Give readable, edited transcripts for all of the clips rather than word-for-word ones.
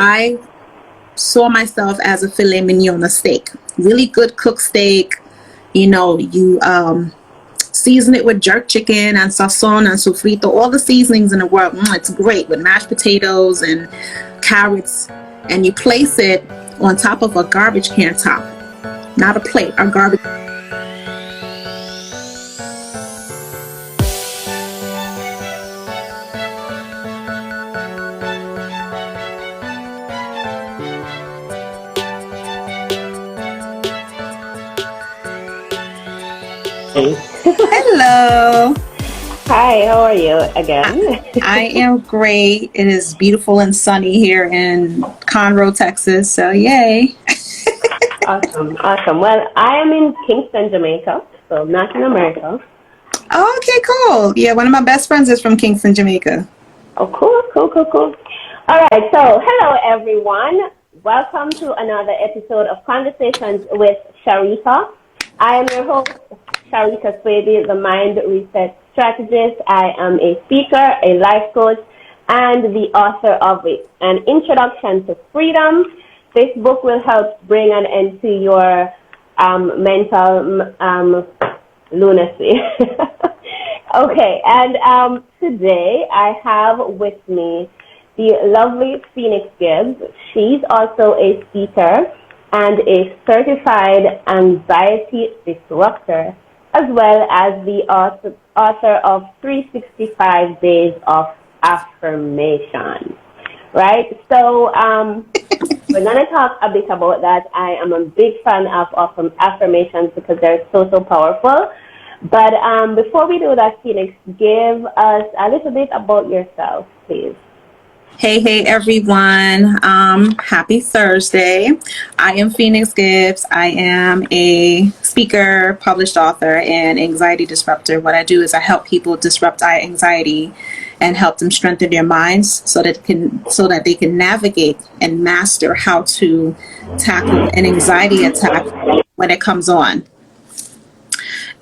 I saw myself as a filet mignon, a steak, really good cooked steak. You know, you season it with jerk chicken and sazon and sofrito, all the seasonings in the world. It's great with mashed potatoes and carrots, and you place it on top of a garbage can top, not a plate, a garbage. Hello. Hi, how are you again? I am great. It is beautiful and sunny here in Conroe, Texas. So yay. Awesome. Well, I am in Kingston, Jamaica, so not in America. Oh, okay, cool. Yeah, one of my best friends is from Kingston, Jamaica. Oh, cool. All right, so hello, everyone. Welcome to another episode of Conversations with Sharika. I am your host, Sharika Swaby, the Mind Reset Strategist. I am a speaker, a life coach, and the author of An Introduction to Freedom. This book will help bring an end to your mental lunacy. Okay, and today I have with me the lovely Phoenix Gibbs. She's also a speaker and a certified anxiety disruptor, as well as the author of 365 Days of Affirmations, right? So we're going to talk a bit about that. I am a big fan of affirmations because they're so powerful. But before we do that, Phoenix, give us a little bit about yourself, please. Hey everyone. Happy Thursday. I am Phoenix Gibbs. I am a speaker, published author, and anxiety disruptor. What I do is I help people disrupt anxiety and help them strengthen their minds so that they can navigate and master how to tackle an anxiety attack when it comes on.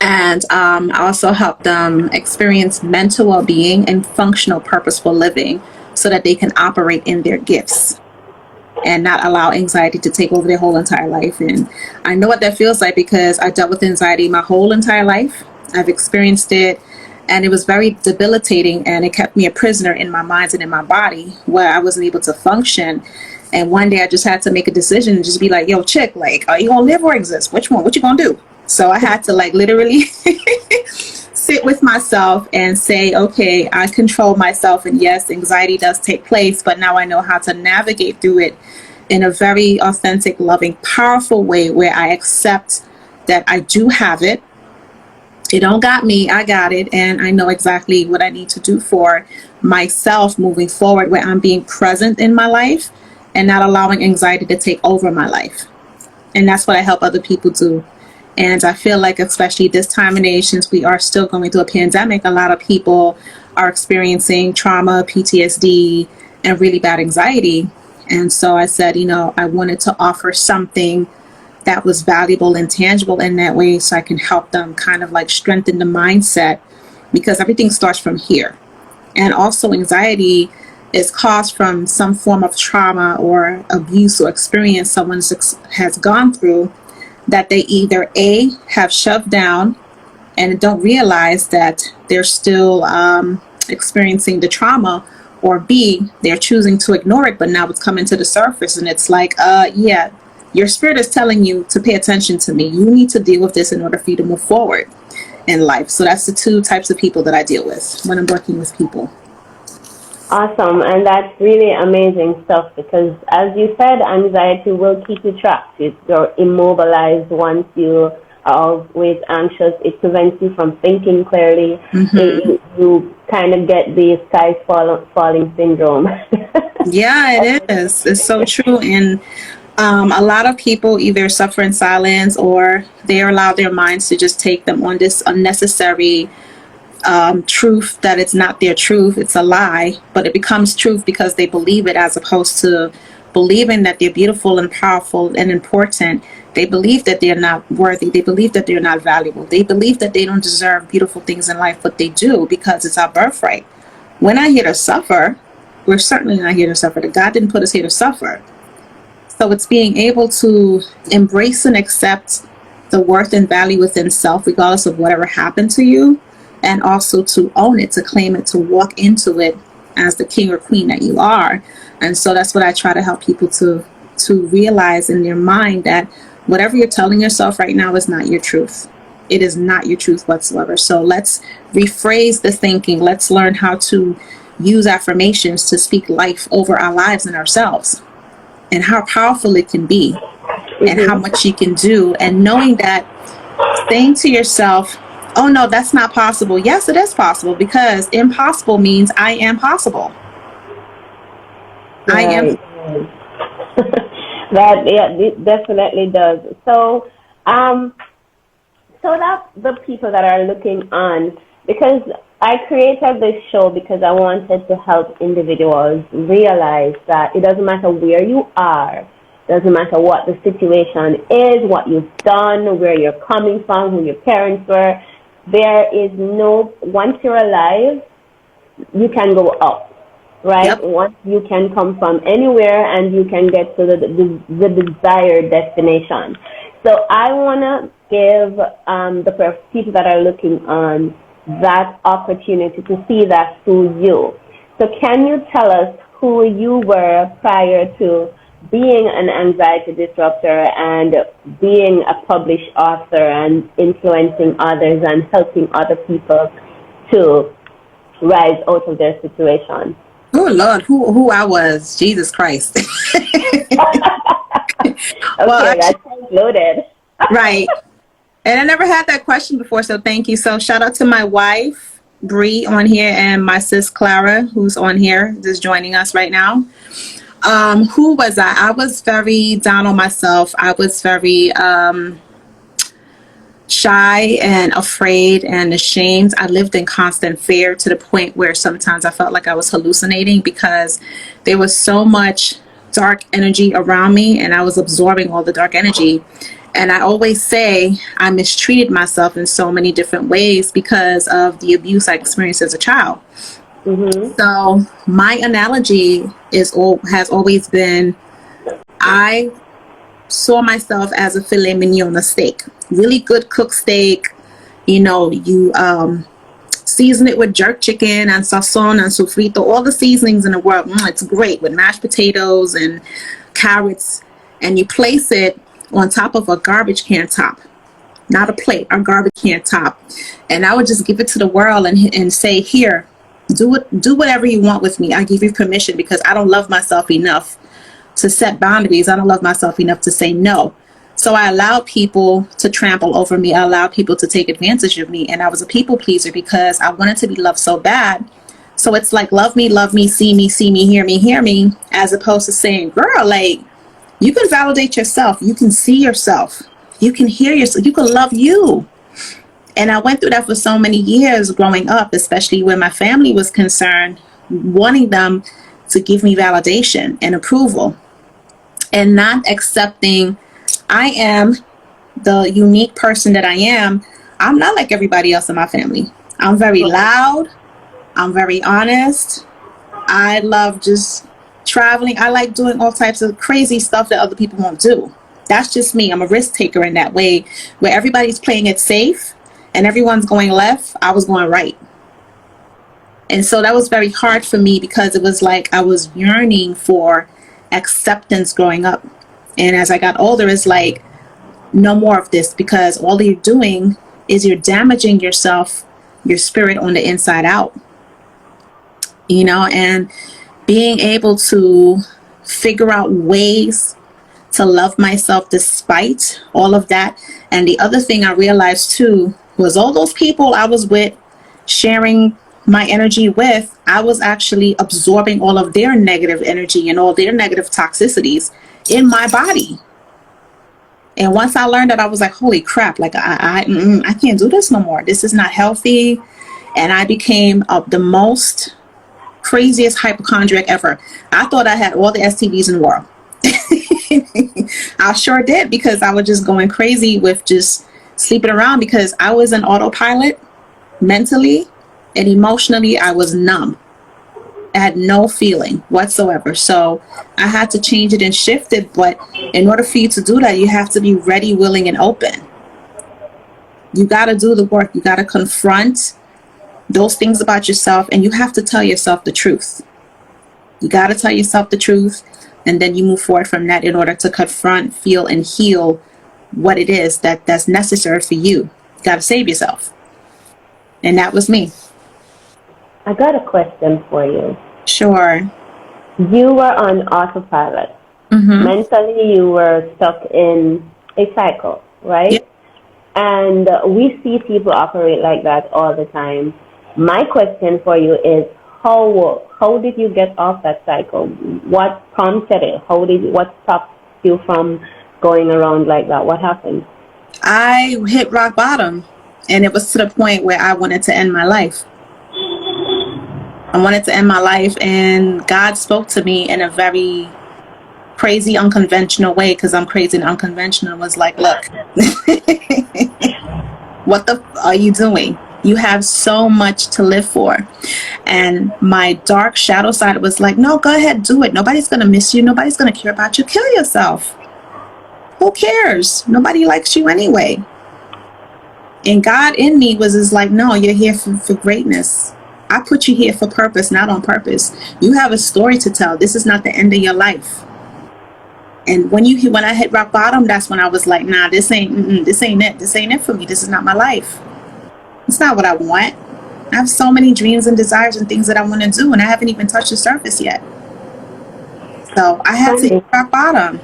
And I also help them experience mental well-being and functional, purposeful living, so that they can operate in their gifts and not allow anxiety to take over their whole entire life. And I know what that feels like because I dealt with anxiety my whole entire life. I've experienced it, and it was very debilitating, and it kept me a prisoner in my mind and in my body where I wasn't able to function. And one day I just had to make a decision and just be like, yo, chick, like, are you gonna live or exist? Which one? What you gonna do? So I had to literally sit with myself and say, okay, I control myself. And yes, anxiety does take place, but now I know how to navigate through it in a very authentic, loving, powerful way where I accept that I do have it. It don't got me, I got it. And I know exactly what I need to do for myself moving forward, where I'm being present in my life and not allowing anxiety to take over my life. And that's what I help other people do. And I feel like, especially this time in age, since we are still going through a pandemic, a lot of people are experiencing trauma, PTSD, and really bad anxiety. And so I said, I wanted to offer something that was valuable and tangible in that way, so I can help them kind of strengthen the mindset, because everything starts from here. And also anxiety is caused from some form of trauma or abuse or experience someone has gone through, that they either A, have shoved down and don't realize that they're still experiencing the trauma, or B, they're choosing to ignore it, but now it's coming to the surface and it's like, yeah, your spirit is telling you to pay attention to me. You need to deal with this in order for you to move forward in life. So that's the two types of people that I deal with when I'm working with people. Awesome, and that's really amazing stuff, because as you said, anxiety will keep you trapped. You're immobilized once you are always anxious. It prevents you from thinking clearly. Mm-hmm. You kind of get the sky falling syndrome. Yeah, it is. It's so true. And a lot of people either suffer in silence, or they allow their minds to just take them on this unnecessary truth that it's not their truth, it's a lie, but it becomes truth because they believe it, as opposed to believing that they're beautiful and powerful and important. They believe that they're not worthy. They believe that they're not valuable. They believe that they don't deserve beautiful things in life, but they do, because it's our birthright. We're not here to suffer. we're certainly not here to suffer. That God didn't put us here to suffer. So it's being able to embrace and accept the worth and value within self, regardless of whatever happened to you, and also to own it, to claim it, to walk into it as the king or queen that you are. And so that's what I try to help people to realize in their mind, that whatever you're telling yourself right now is not your truth. It is not your truth whatsoever. So let's rephrase the thinking. Let's learn how to use affirmations to speak life over our lives and ourselves, and how powerful it can be, and how much you can do. And knowing that, saying to yourself, oh no, that's not possible. Yes, it is possible, because impossible means I am possible. I am. That, yeah, it definitely does. So, so that the people that are looking on, because I created this show because I wanted to help individuals realize that it doesn't matter where you are, doesn't matter what the situation is, what you've done, where you're coming from, who your parents were. There is no, once you're alive, you can go up, right? Yep. Once you can come from anywhere and you can get to the desired destination. So I want to give the people that are looking on that opportunity to see that through you. So can you tell us who you were prior to being an anxiety disruptor and being a published author and influencing others and helping other people to rise out of their situation? Oh Lord, who I was, Jesus Christ. Well, that's loaded. Right. And I never had that question before, so thank you. So shout out to my wife, Bree, on here, and my sis, Clara, who's on here, just joining us right now. Who was I? I was very down on myself. I was very shy and afraid and ashamed. I lived in constant fear, to the point where sometimes I felt like I was hallucinating, because there was so much dark energy around me, and I was absorbing all the dark energy. And I always say I mistreated myself in so many different ways because of the abuse I experienced as a child. Mm-hmm. So my analogy has always been, I saw myself as a filet mignon, a steak, really good cooked steak. You know, you season it with jerk chicken and sazon and sofrito, all the seasonings in the world. It's great, with mashed potatoes and carrots, and you place it on top of a garbage can top, not a plate, a garbage can top. And I would just give it to the world and say, here, do whatever you want with me. I give you permission, because I don't love myself enough to set boundaries. I don't love myself enough to say no. So I allowed people to trample over me. I allowed people to take advantage of me. And I was a people pleaser because I wanted to be loved so bad. So it's like, love me, see me, hear me, as opposed to saying, girl, like, you can validate yourself. You can see yourself. You can hear yourself. You can love you. And I went through that for so many years growing up, especially when my family was concerned, wanting them to give me validation and approval, and not accepting I am the unique person that I am. I'm not like everybody else in my family. I'm very loud. I'm very honest. I love just traveling. I like doing all types of crazy stuff that other people won't do. That's just me. I'm a risk taker in that way, where everybody's playing it safe and everyone's going left. I was going right. And so that was very hard for me, because it was like I was yearning for acceptance growing up. And as I got older, it's like, no more of this, because all you're doing is you're damaging yourself, your spirit on the inside out. You know, and being able to figure out ways to love myself despite all of that. And the other thing I realized too was all those people I was with, sharing my energy with, I was actually absorbing all of their negative energy and all their negative toxicities in my body. And once I learned that, I was like, holy crap, like I can't do this no more. This is not healthy. And I became the most craziest hypochondriac ever. I thought I had all the STDs in the world. I sure did, because I was just going crazy with just sleeping around, because I was an autopilot mentally and emotionally. I was numb. I had no feeling whatsoever. So I had to change it and shift it. But in order for you to do that, you have to be ready, willing, and open. You got to do the work. You got to confront those things about yourself, and you have to tell yourself the truth. You got to tell yourself the truth, and then you move forward from that in order to confront, feel, and heal what it is that's necessary for you. You got to save yourself. And that was me. I got a question for you. Sure. You were on autopilot. Mm-hmm. Mentally, you were stuck in a cycle, right? Yep. And we see people operate like that all the time. My question for you is, how did you get off that cycle? What prompted it? What stopped you from going around like that? What happened? I hit rock bottom, and it was to the point where I wanted to end my life. I wanted to end my life, and God spoke to me in a very crazy, unconventional way, because I'm crazy and unconventional. Was like, look, what the are you doing? You have so much to live for. And my dark shadow side was like, no, go ahead, do it. Nobody's going to miss you. Nobody's going to care about you. Kill yourself. Who cares? Nobody likes you anyway. And God in me was like, no, you're here for greatness. I put you here for purpose, not on purpose. You have a story to tell. This is not the end of your life. And when I hit rock bottom, that's when I was like, nah, this ain't it. This ain't it for me. This is not my life. It's not what I want. I have so many dreams and desires and things that I want to do, and I haven't even touched the surface yet. So I had to hit rock bottom.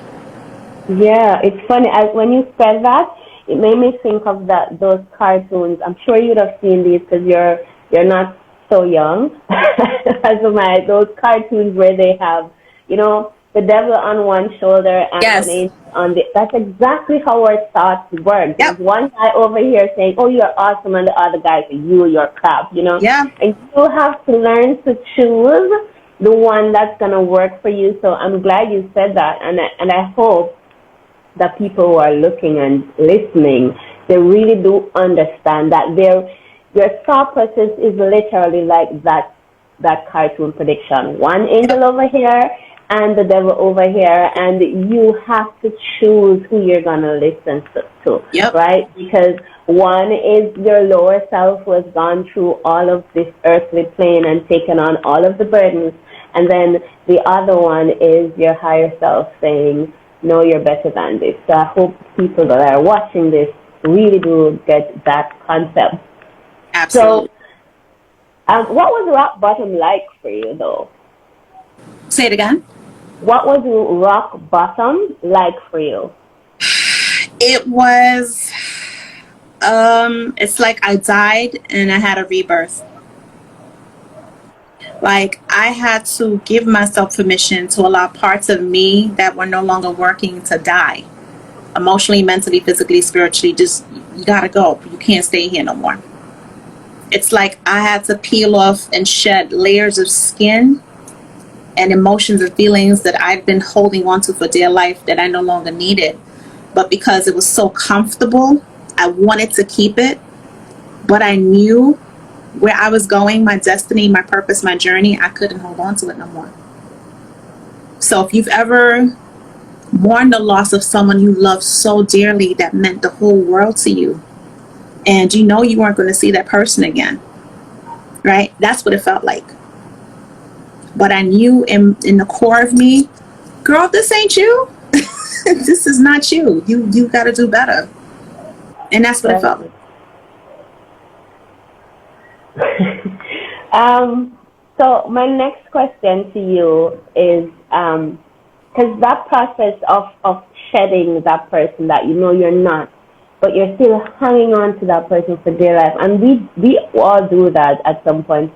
Yeah, it's funny. When you said that, it made me think of those cartoons. I'm sure you'd have seen these because you're not so young. As am I. Those cartoons where they have, the devil on one shoulder and yes. an angel on the. That's exactly how our thoughts work. Yep. There's one guy over here saying, "Oh, you're awesome," and the other guy saying, "You're crap." Yeah. And you have to learn to choose the one that's gonna work for you. So I'm glad you said that, and I hope that people who are looking and listening, they really do understand that your thought process is literally like that cartoon prediction. One angel over here and the devil over here, and you have to choose who you're going to listen to, yep. right? Because one is your lower self who has gone through all of this earthly plane and taken on all of the burdens, and then the other one is your higher self saying, no, you're better than this. So I hope people that are watching this really do get that concept. Absolutely. So, what was rock bottom like for you, though? Say it again. What was rock bottom like for you? It was, it's like I died and I had a rebirth. Like I had to give myself permission to allow parts of me that were no longer working to die. Emotionally, mentally, physically, spiritually, just, you gotta go. You can't stay here no more. It's like I had to peel off and shed layers of skin and emotions and feelings that I've been holding on to for dear life that I no longer needed. But because it was so comfortable, I wanted to keep it. But I knew where I was going, my destiny, my purpose, my journey, I couldn't hold on to it no more. So if you've ever mourned the loss of someone you loved so dearly that meant the whole world to you, and you know you weren't going to see that person again, right? That's what it felt like. But I knew in the core of me, girl, this ain't you. This is not you. You got to do better. And that's what it felt like. So my next question to you is, because that process of shedding that person that you're not, but you're still hanging on to that person for dear life, and we all do that at some point.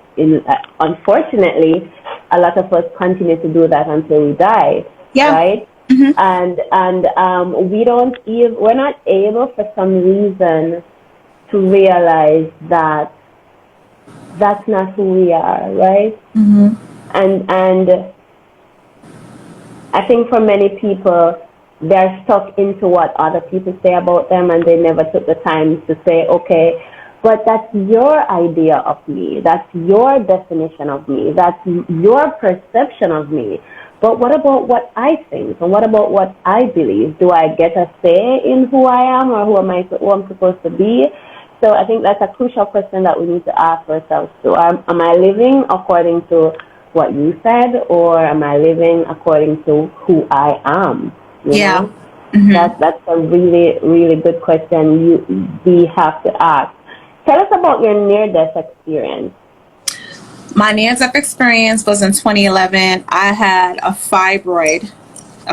Unfortunately, a lot of us continue to do that until we die, yeah. Right? Mm-hmm. And we're not able for some reason to realize that that's not who we are, right? Mm-hmm. And I think for many people, they're stuck into what other people say about them, and they never took the time to say, okay, But that's your idea of me. That's your definition of me. That's your perception of me. But what about what I think? And what about what I believe? Do I get a say in who I am or who I'm supposed to be? So I think that's a crucial question that we need to ask ourselves too. Am I living according to what you said, or am I living according to who I am? You know? Mm-hmm. That's a really, really good question we have to ask. Tell us about your near-death experience. My near-death experience was in 2011. I had a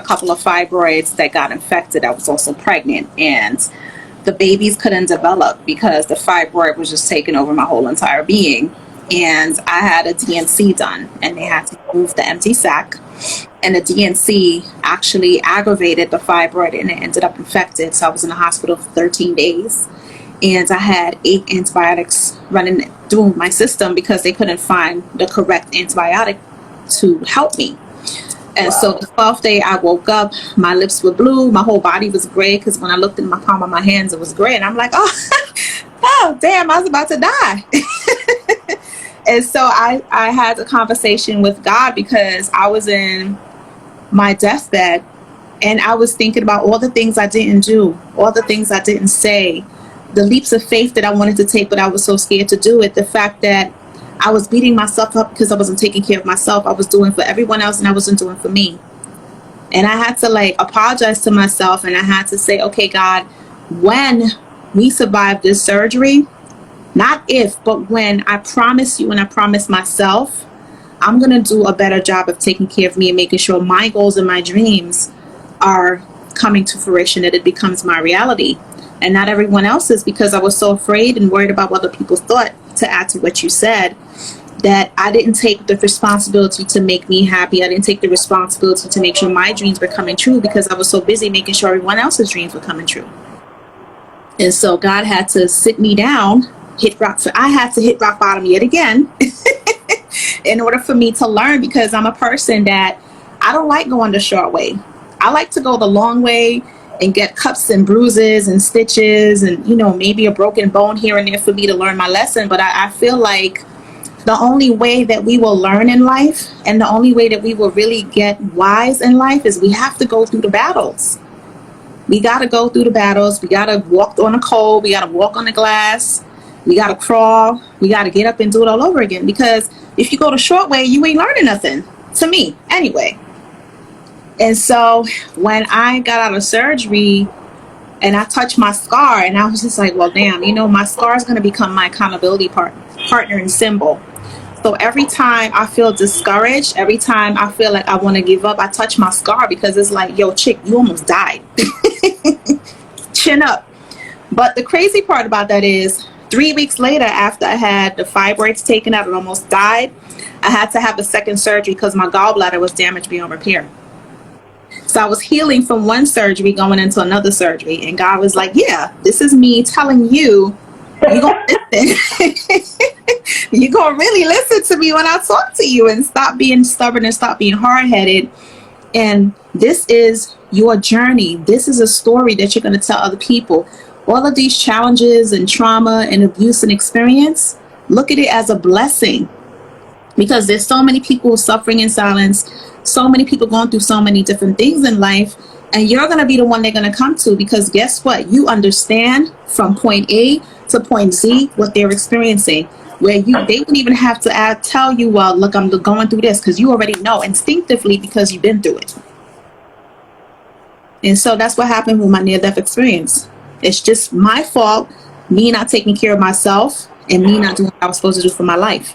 couple of fibroids that got infected. I was also pregnant, and the babies couldn't develop because the fibroid was just taking over my whole entire being. And I had a DNC done, and they had to remove the empty sac. And the DNC actually aggravated the fibroid, and it ended up infected. So I was in the hospital for 13 days. And I had 8 antibiotics running through my system because they couldn't find the correct antibiotic to help me. And so the 12th day I woke up, my lips were blue, my whole body was gray, because when I looked in my palm of my hands, it was gray. And I'm like, oh, damn, I was about to die. And so I had a conversation with God because I was in my deathbed, and I was thinking about all the things I didn't do, all the things I didn't say, the leaps of faith that I wanted to take, but I was so scared to do it. The fact that I was beating myself up because I wasn't taking care of myself. I was doing for everyone else, and I wasn't doing for me. And I had to apologize to myself, and I had to say, okay, God, when we survive this surgery, not if, but when, I promise you and I promise myself, I'm going to do a better job of taking care of me and making sure my goals and my dreams are coming to fruition, that it becomes my reality and not everyone else's, because I was so afraid and worried about what other people thought, to add to what you said, that I didn't take the responsibility to make me happy. I didn't take the responsibility to make sure my dreams were coming true because I was so busy making sure everyone else's dreams were coming true. And so God had to sit me down, I had to hit rock bottom yet again in order for me to learn, because I'm a person that I don't like going the short way. I like to go the long way and get cuts and bruises and stitches and, maybe a broken bone here and there for me to learn my lesson. But I feel like the only way that we will learn in life, and the only way that we will really get wise in life, is we have to go through the battles. We got to go through the battles. We got to walk on the coal. We got to walk on the glass. We got to crawl. We got to get up and do it all over again. Because if you go the short way, you ain't learning nothing. To me, anyway. And so when I got out of surgery and I touched my scar, and I was just like, well, damn, my scar is going to become my accountability partner and symbol. So every time I feel discouraged, every time I feel like I want to give up, I touch my scar, because it's like, yo, chick, you almost died. Chin up. But the crazy part about that is 3 weeks later, after I had the fibroids taken out and almost died, I had to have a second surgery because my gallbladder was damaged beyond repair. So I was healing from one surgery going into another surgery. And God was like, yeah, this is me telling you, you're going to listen. You're going to really listen to me when I talk to you, and stop being stubborn and stop being hard-headed. And this is your journey. This is a story that you're going to tell other people. All of these challenges and trauma and abuse and experience, look at it as a blessing, because there's so many people suffering in silence, so many people going through so many different things in life, and you're going to be the one they're going to come to, because guess what? You understand from point A to point Z what they're experiencing, where they wouldn't even have to tell you, well, look, I'm going through this, because you already know instinctively, because you've been through it. And so that's what happened with my near-death experience. It's just my fault, me not taking care of myself, and me not doing what I was supposed to do for my life.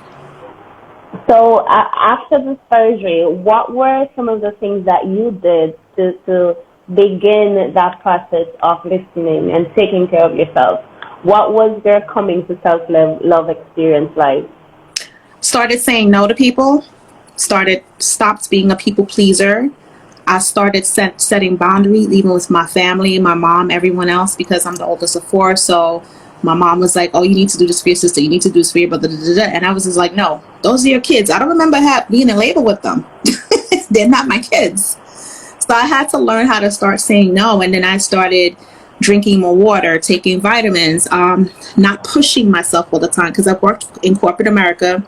So after the surgery, what were some of the things that you did to begin that process of listening and taking care of yourself? What was your coming to self-love experience like? Started saying no to people, stopped being a people pleaser. I started setting boundaries, even with my family, my mom, everyone else, because I'm the oldest of 4. So my mom was like, oh, you need to do this for your sister. You need to do this for your brother. And I was just like, no, those are your kids. I don't remember being in labor with them. They're not my kids. So I had to learn how to start saying no. And then I started drinking more water, taking vitamins, not pushing myself all the time, because I've worked in corporate America,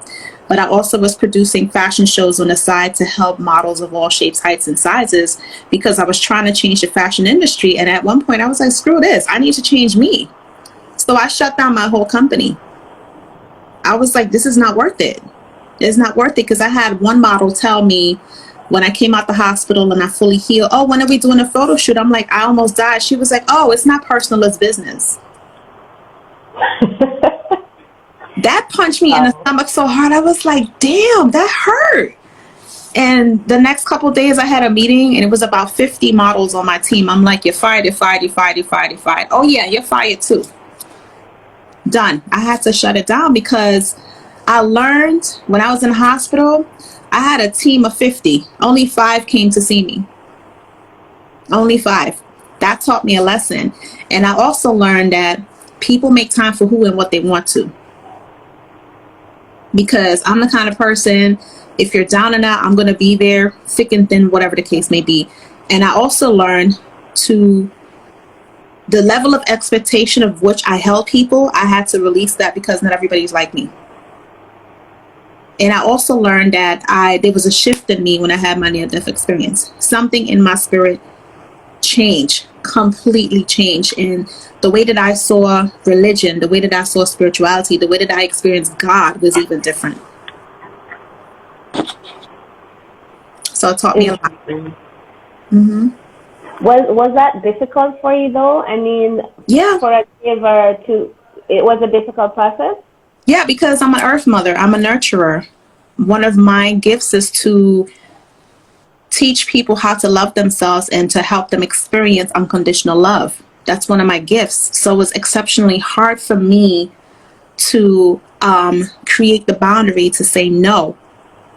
but I also was producing fashion shows on the side to help models of all shapes, heights, and sizes, because I was trying to change the fashion industry. And at one point I was like, screw this, I need to change me. So I shut down my whole company. I was like, this is not worth it. It's not worth it, because I had one model tell me when I came out the hospital and I fully healed, oh, when are we doing a photo shoot? I'm like, I almost died. She was like, oh, it's not personal, it's business. That punched me in the stomach so hard. I was like, damn, that hurt. And the next couple of days I had a meeting, and it was about 50 models on my team. I'm like, you're fired, you're fired, you're fired, you're fired, you're fired. Oh yeah, you're fired too. Done. I had to shut it down, because I learned when I was in the hospital, I had a team of 50. Only 5 came to see me. Only 5. That taught me a lesson. And I also learned that people make time for who and what they want to. Because I'm the kind of person, if you're down and out, I'm going to be there, thick and thin, whatever the case may be. And I also learned the level of expectation of which I held people, I had to release that, because not everybody's like me. And I also learned that there was a shift in me when I had my near-death experience. Something in my spirit changed, completely changed. And the way that I saw religion, the way that I saw spirituality, the way that I experienced God was even different. So it taught me a lot. Mm-hmm. Was that difficult for you though? I mean, yeah. For a giver it was a difficult process? Yeah, because I'm an earth mother. I'm a nurturer. One of my gifts is to teach people how to love themselves and to help them experience unconditional love. That's one of my gifts. So it was exceptionally hard for me to create the boundary to say no.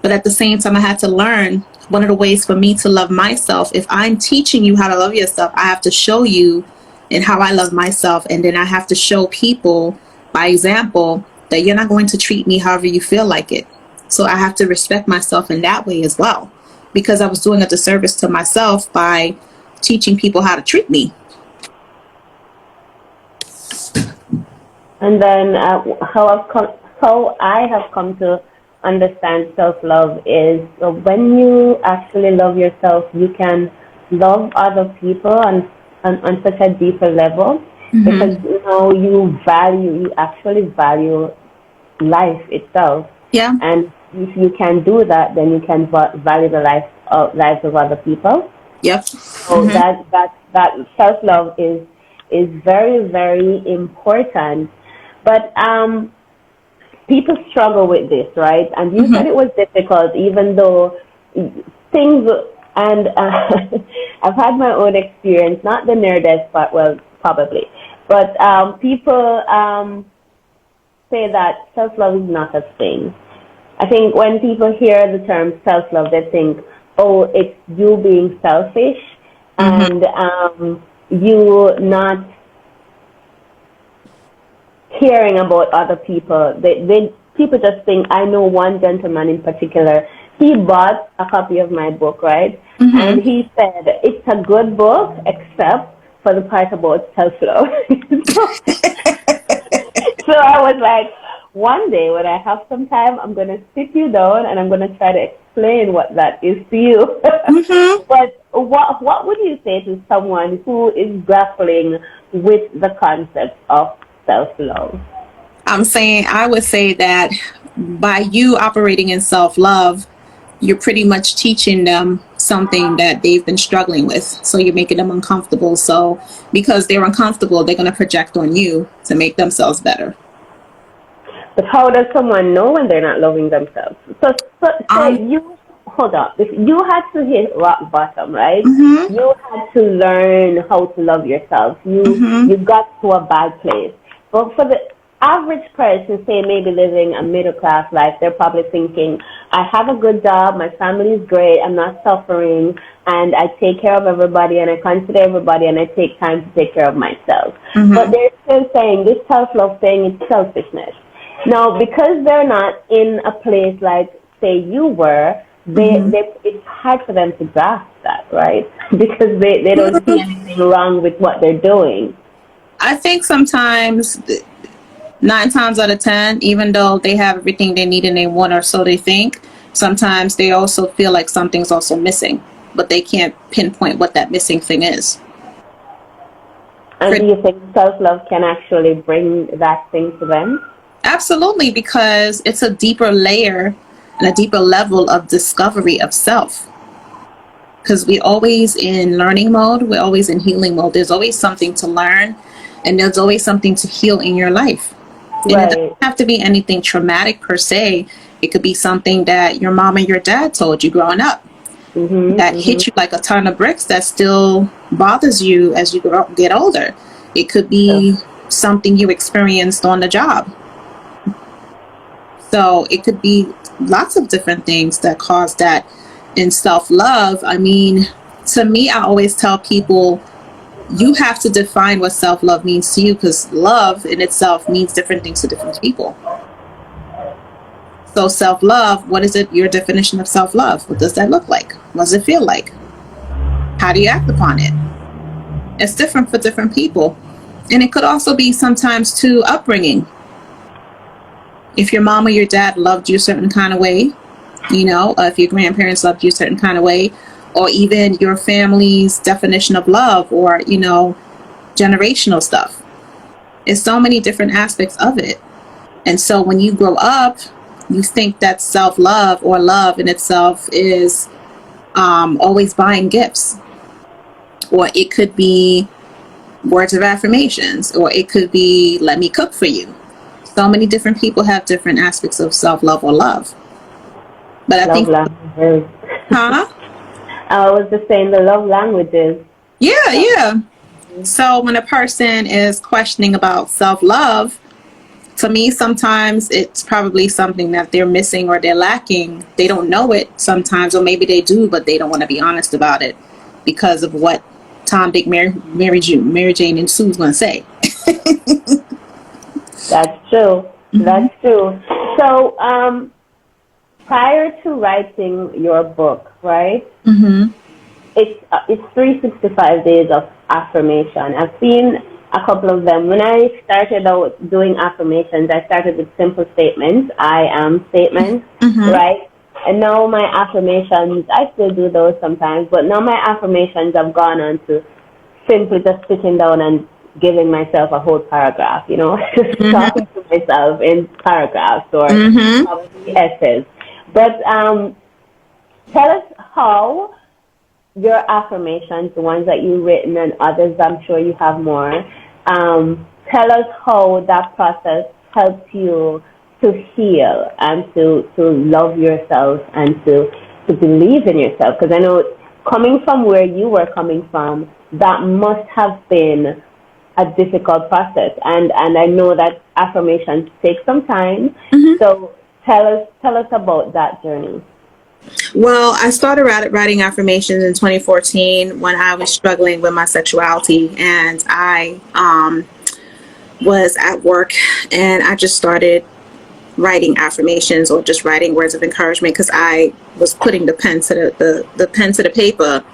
But at the same time, I had to learn one of the ways for me to love myself. If I'm teaching you how to love yourself, I have to show you and how I love myself. And then I have to show people by example that you're not going to treat me however you feel like it. So I have to respect myself in that way as well, because I was doing a disservice to myself by teaching people how to treat me. And then how I have come to understand self-love is when you actually love yourself, you can love other people on such a deeper level. Mm-hmm. Because you actually value life itself. Yeah. And if you can do that, then you can value the lives of other people. Yep. So mm-hmm. that self-love is very, very important. But people struggle with this, right? And you mm-hmm. said it was difficult, even though things, and I've had my own experience, not the near-death part, well, probably. But people say that self-love is not a thing. I think when people hear the term self-love, they think, oh, it's you being selfish mm-hmm. and you not caring about other people. People just think, I know one gentleman in particular, he bought a copy of my book, right? Mm-hmm. And he said, it's a good book, except for the part about self-love. So I was like, one day when I have some time, I'm going to sit you down and I'm going to try to explain what that is to you. Mm-hmm. But what would you say to someone who is grappling with the concept of self-love? I would say that by you operating in self-love, you're pretty much teaching them something that they've been struggling with. So you're making them uncomfortable. So because they're uncomfortable, they're going to project on you to make themselves better. But how does someone know when they're not loving themselves? So you, hold on, if you had to hit rock bottom, right? Mm-hmm. You had to learn how to love yourself. You got to a bad place. But for the average person, say maybe living a middle-class life, they're probably thinking, I have a good job, my family is great, I'm not suffering, and I take care of everybody, and I consider everybody, and I take time to take care of myself. Mm-hmm. But they're still saying this self-love thing is selfishness. Now, because they're not in a place like, say, you were, it's hard for them to grasp that, right? Because they don't see anything wrong with what they're doing. I think sometimes 9 times out of 10, even though they have everything they need and they want, or so they think, sometimes they also feel like something's also missing, but they can't pinpoint what that missing thing is. And do you think self-love can actually bring that thing to them? Absolutely, because it's a deeper layer and a deeper level of discovery of self. Because we're always in learning mode, we're always in healing mode. There's always something to learn, and there's always something to heal in your life. And it doesn't have to be anything traumatic per se. It could be something that your mom and your dad told you growing up that hit you like a ton of bricks that still bothers you as you get older. It could be something you experienced on the job. So it could be lots of different things that cause that. In self-love, I mean, to me, I always tell people, you have to define what self-love means to you, because love in itself means different things to different people. So self-love, what is it, your definition of self-love? What does that look like? What does it feel like? How do you act upon it? It's different for different people. And it could also be sometimes too upbringing. If your mom or your dad loved you a certain kind of way, you know, if your grandparents loved you a certain kind of way, or even your family's definition of love, or, you know, generational stuff. It's so many different aspects of it. And so when you grow up, you think that self-love or love in itself is always buying gifts. Or it could be words of affirmations, or it could be, let me cook for you. So many different people have different aspects of self-love or love. But I think, huh? I was just saying the love languages. Yeah. So when a person is questioning about self-love, to me, sometimes it's probably something that they're missing or they're lacking. They don't know it sometimes, or maybe they do, but they don't want to be honest about it because of what Tom, Dick, Mary Jane, and Sue's going to say. That's true. That's true. So, prior to writing your book, right? It's 365 days of affirmation. I've seen a couple of them. When I started out doing affirmations, I started with simple statements. I am statements, right? And now my affirmations, I still do those sometimes, but now my affirmations have gone on to simply just sitting down and giving myself a whole paragraph, you know, just talking to myself in paragraphs or probably essays. But tell us how your affirmations, the ones that you've written and others, I'm sure you have more, tell us how that process helps you to heal and to love yourself and to believe in yourself. Because I know coming from where you were coming from, that must have been a difficult process. And I know that affirmations take some time. So tell us about that journey. Well, I started writing affirmations in 2014 when I was struggling with my sexuality, and I was at work, and I just started writing affirmations or just writing words of encouragement, because I was putting the pen to the pen to the paper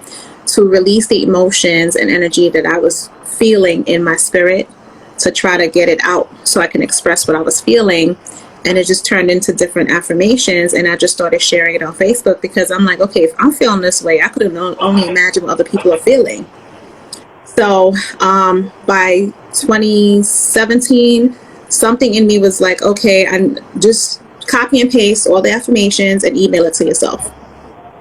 to release the emotions and energy that I was feeling in my spirit, to try to get it out so I can express what I was feeling. And it just turned into different affirmations, and I just started sharing it on Facebook, because I'm like, okay, if I'm feeling this way, I could only imagine what other people are feeling. So by 2017, something in me was like, okay, I'm just copy and paste all the affirmations and email it to yourself.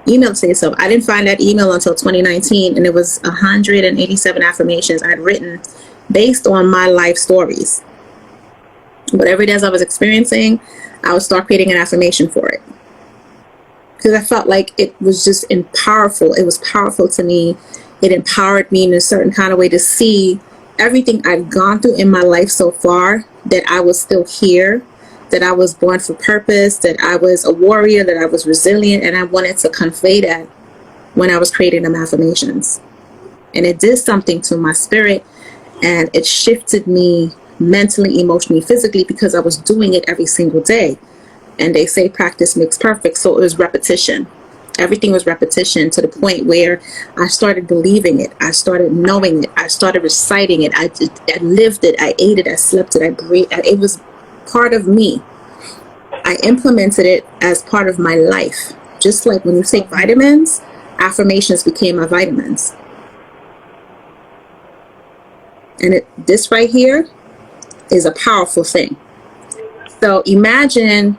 Email it to yourself. I didn't find that email until 2019, and it was 187 affirmations I'd written based on my life stories. Whatever it is I was experiencing, I would start creating an affirmation for it. Because I felt like it was just powerful. It was powerful to me. It empowered me in a certain kind of way to see everything I've gone through in my life so far, that I was still here, that I was born for purpose, that I was a warrior, that I was resilient, and I wanted to convey that when I was creating them affirmations. And it did something to my spirit, and it shifted me mentally, emotionally, physically, because I was doing it every single day. And they say practice makes perfect, so it was repetition. Everything was repetition to the point where I started believing it. I started knowing it. I started reciting it. I lived it. I ate it. I slept it. I breathed. It was part of me. I implemented it as part of my life. Just like when you take vitamins, affirmations became my vitamins. And this right here is a powerful thing. So imagine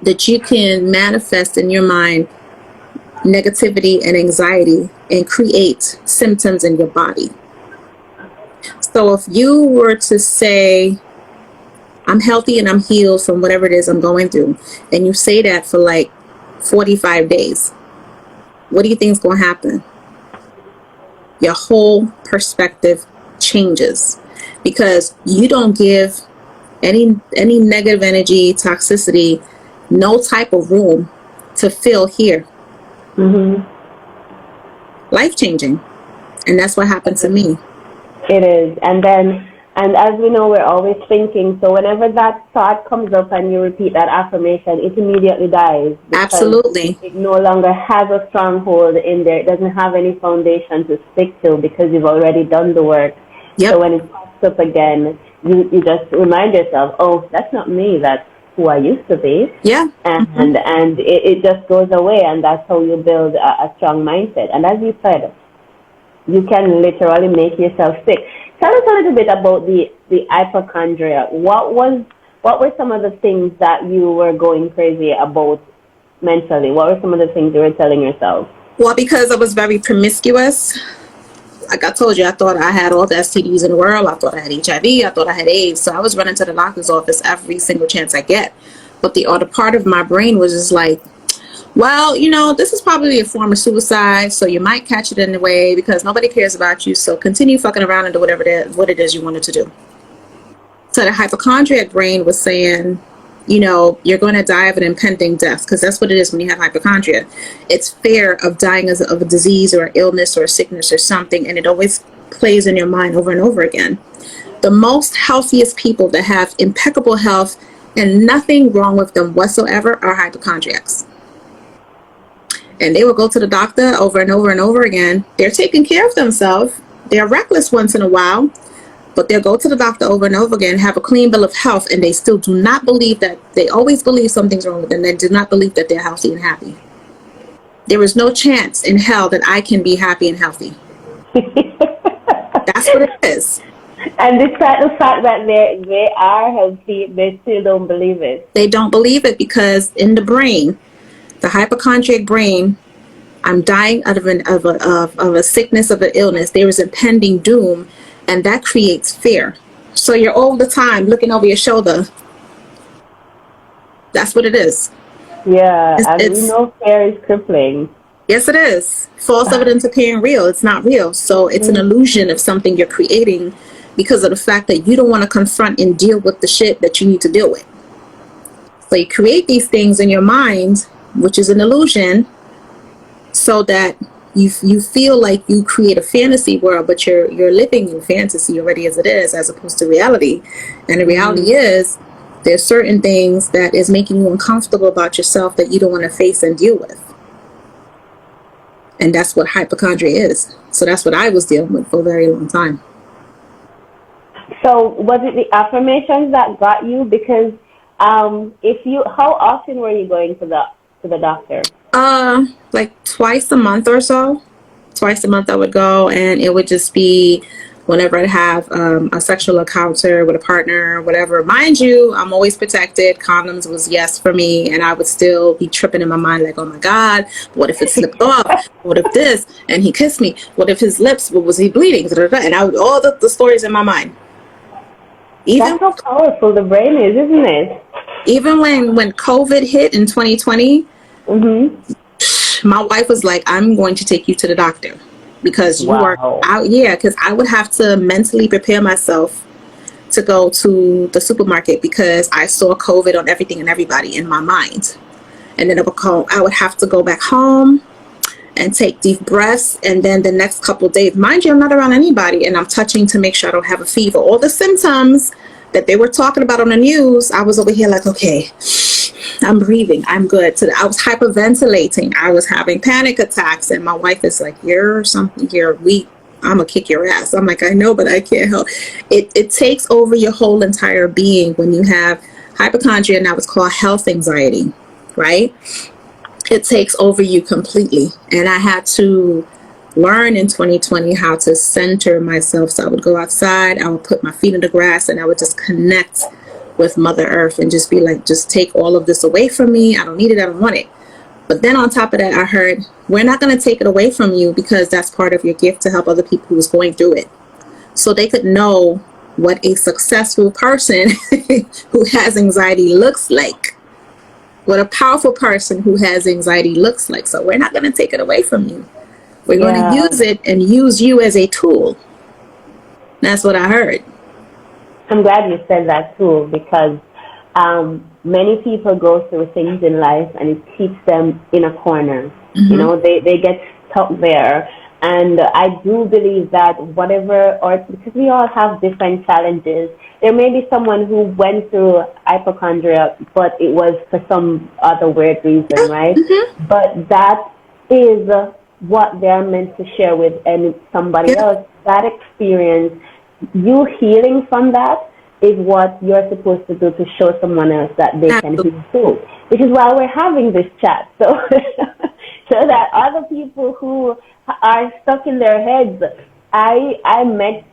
that you can manifest in your mind negativity and anxiety and create symptoms in your body. So if you were to say, I'm healthy and I'm healed from whatever it is I'm going through, and you say that for like 45 days, what do you think is going to happen? Your whole perspective changes, because you don't give any negative energy, toxicity, no type of room to fill here. Life-changing. And that's what happened to me. It is. And as we know, we're always thinking. So whenever that thought comes up and you repeat that affirmation, it immediately dies. Absolutely. It no longer has a stronghold in there. It doesn't have any foundation to stick to because you've already done the work. Yep. So when it pops up again, you just remind yourself, oh, that's not me. That's who I used to be. Yeah. And it just goes away, and that's how you build a strong mindset. And as you said, you can literally make yourself sick. Tell us a little bit about the hypochondria. What were some of the things that you were going crazy about mentally? What were some of the things you were telling yourself? Well, because I was very promiscuous. Like I told you, I thought I had all the STDs in the world. I thought I had HIV. I thought I had AIDS. So I was running to the doctor's office every single chance I get. But the other part of my brain was just like, well, this is probably a form of suicide. So you might catch it in a way because nobody cares about you. So continue fucking around and do what it is you wanted to do. So the hypochondriac brain was saying, you're going to die of an impending death, because that's what it is when you have hypochondria. It's fear of dying of a disease or an illness or a sickness or something, and it always plays in your mind over and over again. The most healthiest people that have impeccable health and nothing wrong with them whatsoever are hypochondriacs. And they will go to the doctor over and over and over again. They're taking care of themselves. They're reckless once in a while, but they'll go to the doctor over and over again, have a clean bill of health, and they still do not believe that. They always believe something's wrong with them. They do not believe that they're healthy and happy. There is no chance in hell that I can be happy and healthy. That's what it is. And despite the fact that they are healthy, they still don't believe it. They don't believe it because in the brain, the hypochondriac brain, I'm dying out of a sickness, of an illness. There is impending doom, and that creates fear. So you're all the time looking over your shoulder. That's what it is. Yeah, and we know fear is crippling. Yes, it is. False evidence appearing real. It's not real. So it's an illusion of something you're creating because of the fact that you don't want to confront and deal with the shit that you need to deal with. So you create these things in your mind, which is an illusion, so that you feel like you create a fantasy world, but you're living in fantasy already as it is, as opposed to reality. And the reality is there's certain things that is making you uncomfortable about yourself that you don't want to face and deal with. And that's what hypochondria is. So that's what I was dealing with for a very long time. So was it the affirmations that got you? Because how often were you going to the doctor? Like twice a month or so. Twice a month I would go, and it would just be whenever I'd have a sexual encounter with a partner or whatever. Mind you, I'm always protected. Condoms was yes for me, and I would still be tripping in my mind like, oh my God, what if it slipped off? What if this? And he kissed me. What if his lips, what was he bleeding? And I would, all the stories in my mind. That's how powerful the brain is, isn't it? Even when COVID hit in 2020, my wife was like, I'm going to take you to the doctor because you are out. Yeah, because I would have to mentally prepare myself to go to the supermarket because I saw COVID on everything and everybody in my mind. And then I would have to go back home and take deep breaths. And then the next couple of days, mind you, I'm not around anybody and I'm touching to make sure I don't have a fever. All the symptoms that they were talking about on the news, I was over here like, okay, I'm breathing. I'm good. So I was hyperventilating. I was having panic attacks. And my wife is like, you're something, you're weak. I'm going to kick your ass. I'm like, I know, but I can't help. It takes over your whole entire being when you have hypochondria. Now it's called health anxiety, right? It takes over you completely. And I had to learn in 2020 how to center myself. So I would go outside, I would put my feet in the grass, and I would just connect with Mother Earth and just be like, just take all of this away from me. I don't need it. I don't want it. But then on top of that, I heard, we're not going to take it away from you because that's part of your gift to help other people who's going through it. So they could know what a successful person who has anxiety looks like. What a powerful person who has anxiety looks like. So we're not going to take it away from you. We're going to use it and use you as a tool. That's what I heard. I'm glad you said that too, because many people go through things in life and it keeps them in a corner. You know, they get stuck there. And I do believe that whatever, or because we all have different challenges, there may be someone who went through hypochondria, but it was for some other weird reason, right? But that is what they're meant to share with somebody else. That experience, you healing from that, is what you're supposed to do to show someone else that they can heal too. Which is why we're having this chat. So, so that other people who are stuck in their heads. I met,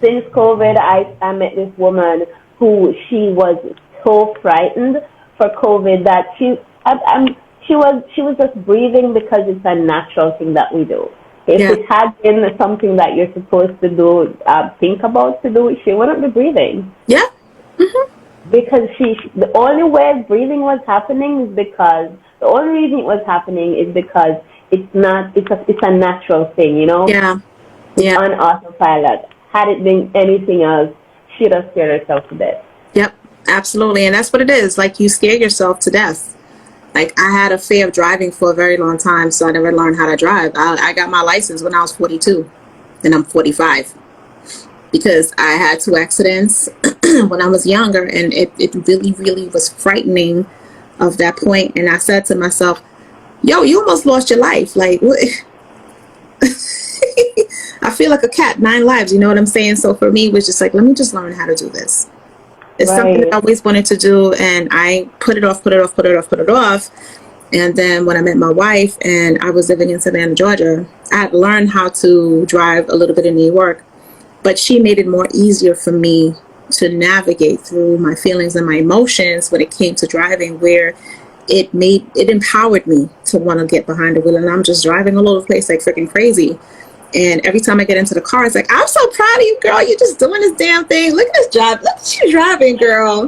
since COVID, I met this woman who she was so frightened for COVID that she was just breathing because it's a natural thing that we do. If it had been something that you're supposed to do, think about to do, she wouldn't be breathing. Yeah. Because the only way breathing was happening is because, the only reason it was happening is because it's a natural thing, you know? It's on autopilot. Had it been anything else, she'd have scared herself to death. Yep, absolutely. And that's what it is. Like, you scare yourself to death. Like, I had a fear of driving for a very long time, so I never learned how to drive. I got my license when I was 42, and I'm 45. Because I had 2 accidents when I was younger, and it really, really was frightening of that point. And I said to myself, yo, you almost lost your life. Like, what? I feel like a cat, 9 lives, you know what I'm saying? So for me, it was just like, let me just learn how to do this. It's something that I always wanted to do, and I put it off. And then when I met my wife and I was living in Savannah, Georgia, I had learned how to drive a little bit in New York, but she made it more easier for me to navigate through my feelings and my emotions when it came to driving, where it empowered me to want to get behind the wheel, and I'm just driving all over the place like freaking crazy. And every time I get into the car, it's like, I'm so proud of you, girl. You're just doing this damn thing. Look at this drive. Look at you driving, girl.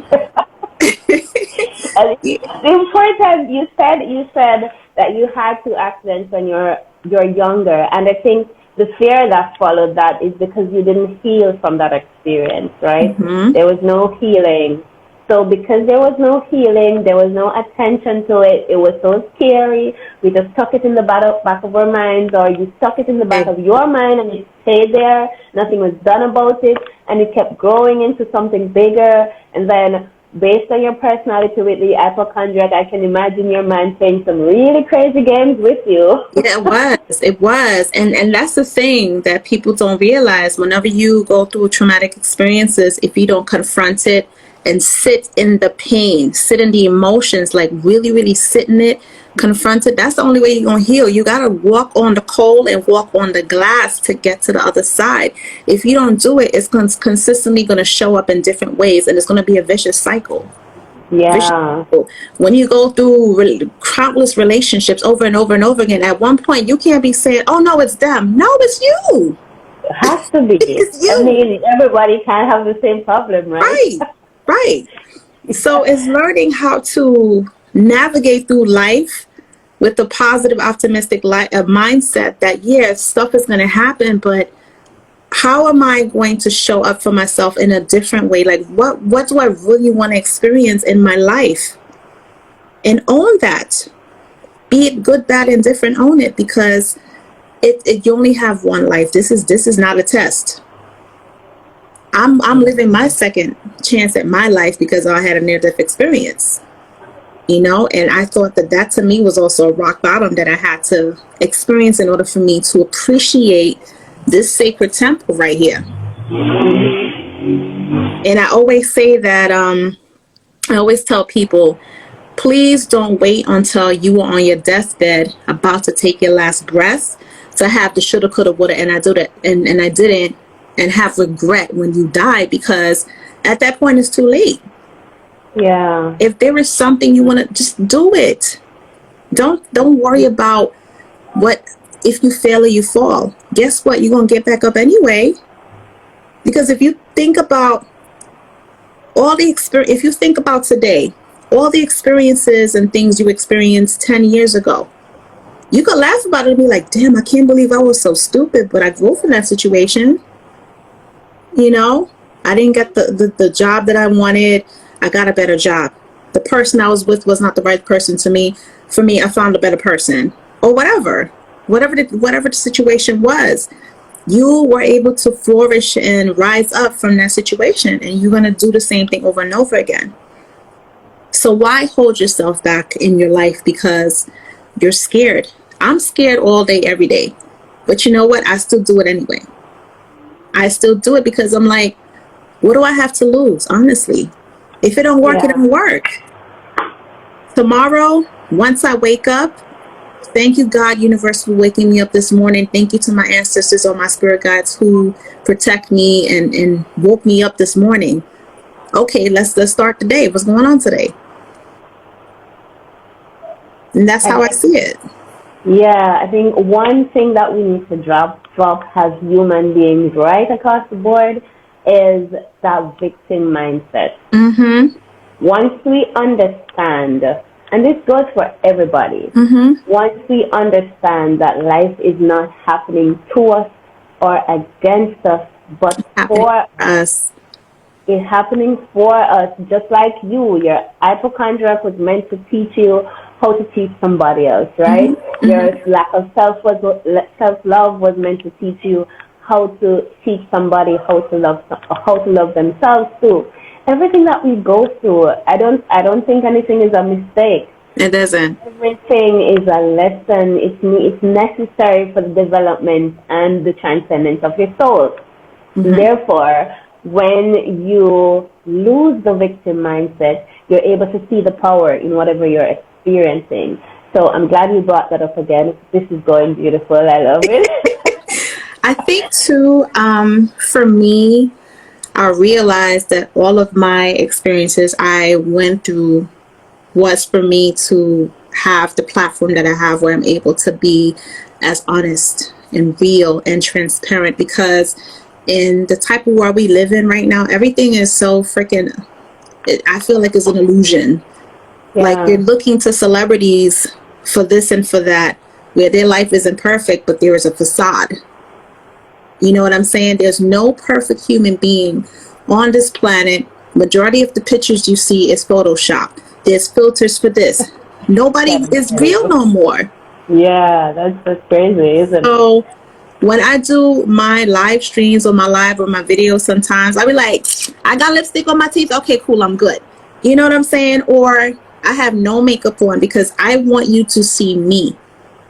Important. You said that you had 2 accidents when you're younger, and I think the fear that followed that is because you didn't heal from that experience, right? There was no healing. So because there was no healing, there was no attention to it, it was so scary, we just stuck it in the back of our minds, or you stuck it in the back of your mind and it stayed there, nothing was done about it, and it kept growing into something bigger. And then based on your personality with the hypochondriac, I can imagine your mind playing some really crazy games with you. Yeah, it was. And that's the thing that people don't realize. Whenever you go through traumatic experiences, if you don't confront it and sit in the pain, sit in the emotions, like really, really sit in it, confront it, that's the only way you're going to heal. You got to walk on the coal and walk on the glass to get to the other side. If you don't do it, it's consistently going to show up in different ways, and it's going to be a vicious cycle. When you go through countless relationships over and over and over again, at one point you can't be saying, oh no, it's them. No, it's you. It has to be. It's you. I mean, everybody can't have the same problem, right? Right. So it's learning how to navigate through life with the positive, optimistic mindset that, stuff is going to happen, but how am I going to show up for myself in a different way? Like, what do I really want to experience in my life? And own that. Be it good, bad, and different, own it, because you only have one life. This is not a test. I'm living my second chance at my life because I had a near-death experience. And I thought that to me was also a rock bottom that I had to experience in order for me to appreciate this sacred temple right here. And I always say that, I always tell people, please don't wait until you are on your deathbed about to take your last breath to have the shoulda, coulda, woulda, and I do that, and I didn't, and have regret when you die, because at that point it's too late. Yeah. If there is something you want to, just do it. Don't worry about what if you fail or you fall. Guess what? You're gonna get back up anyway. Because if you think about if you think about today, all the experiences and things you experienced 10 years ago, you could laugh about it and be like, damn, I can't believe I was so stupid, but I grew from that situation. I didn't get the job that I wanted. I got a better job. The person I was with was not the right person to me. For me, I found a better person, or whatever the situation was. You were able to flourish and rise up from that situation, and you're going to do the same thing over and over again. So why hold yourself back in your life because you're scared? I'm scared all day, every day. But you know what? I still do it anyway. I still do it because I'm like, what do I have to lose, honestly? If it don't work, It don't work. Tomorrow, once I wake up, thank you, God, universe, for waking me up this morning. Thank you to my ancestors or my spirit guides who protect me and woke me up this morning. Okay, let's start the day. What's going on today? And that's how I see it. Yeah, I think one thing that we need to drop as human beings right across the board is that victim mindset. Mm-hmm. Once we understand, and this goes for everybody, once we understand that life is not happening to us or against us, but for us. It's happening for us, just like you. Your hypochondria was meant to teach you how to teach somebody else, right? Mm-hmm. Your lack of self-love was meant to teach you how to teach somebody how to love themselves too. Everything that we go through, I don't think anything is a mistake. It doesn't. Everything is a lesson. It's necessary for the development and the transcendence of your soul. Mm-hmm. Therefore, when you lose the victim mindset, you're able to see the power in whatever you're experiencing. So I'm glad you brought that up again. This is going beautiful. I love it. I think too, for me, I realized that all of my experiences I went through was for me to have the platform that I have where I'm able to be as honest and real and transparent, because in the type of world we live in right now, everything is so freaking, I feel like it's an illusion. Yeah. Like you're looking to celebrities for this and for that, where their life isn't perfect, but there is a facade. You know what I'm saying? There's no perfect human being on this planet. Majority of the pictures you see is Photoshop. There's filters for this. Nobody is real no more. Yeah, that's crazy, isn't it? So when I do my live streams or my live or my videos, sometimes I'll be like, I got lipstick on my teeth. Okay, cool, I'm good. You know what I'm saying? Or I have no makeup on, because I want you to see me.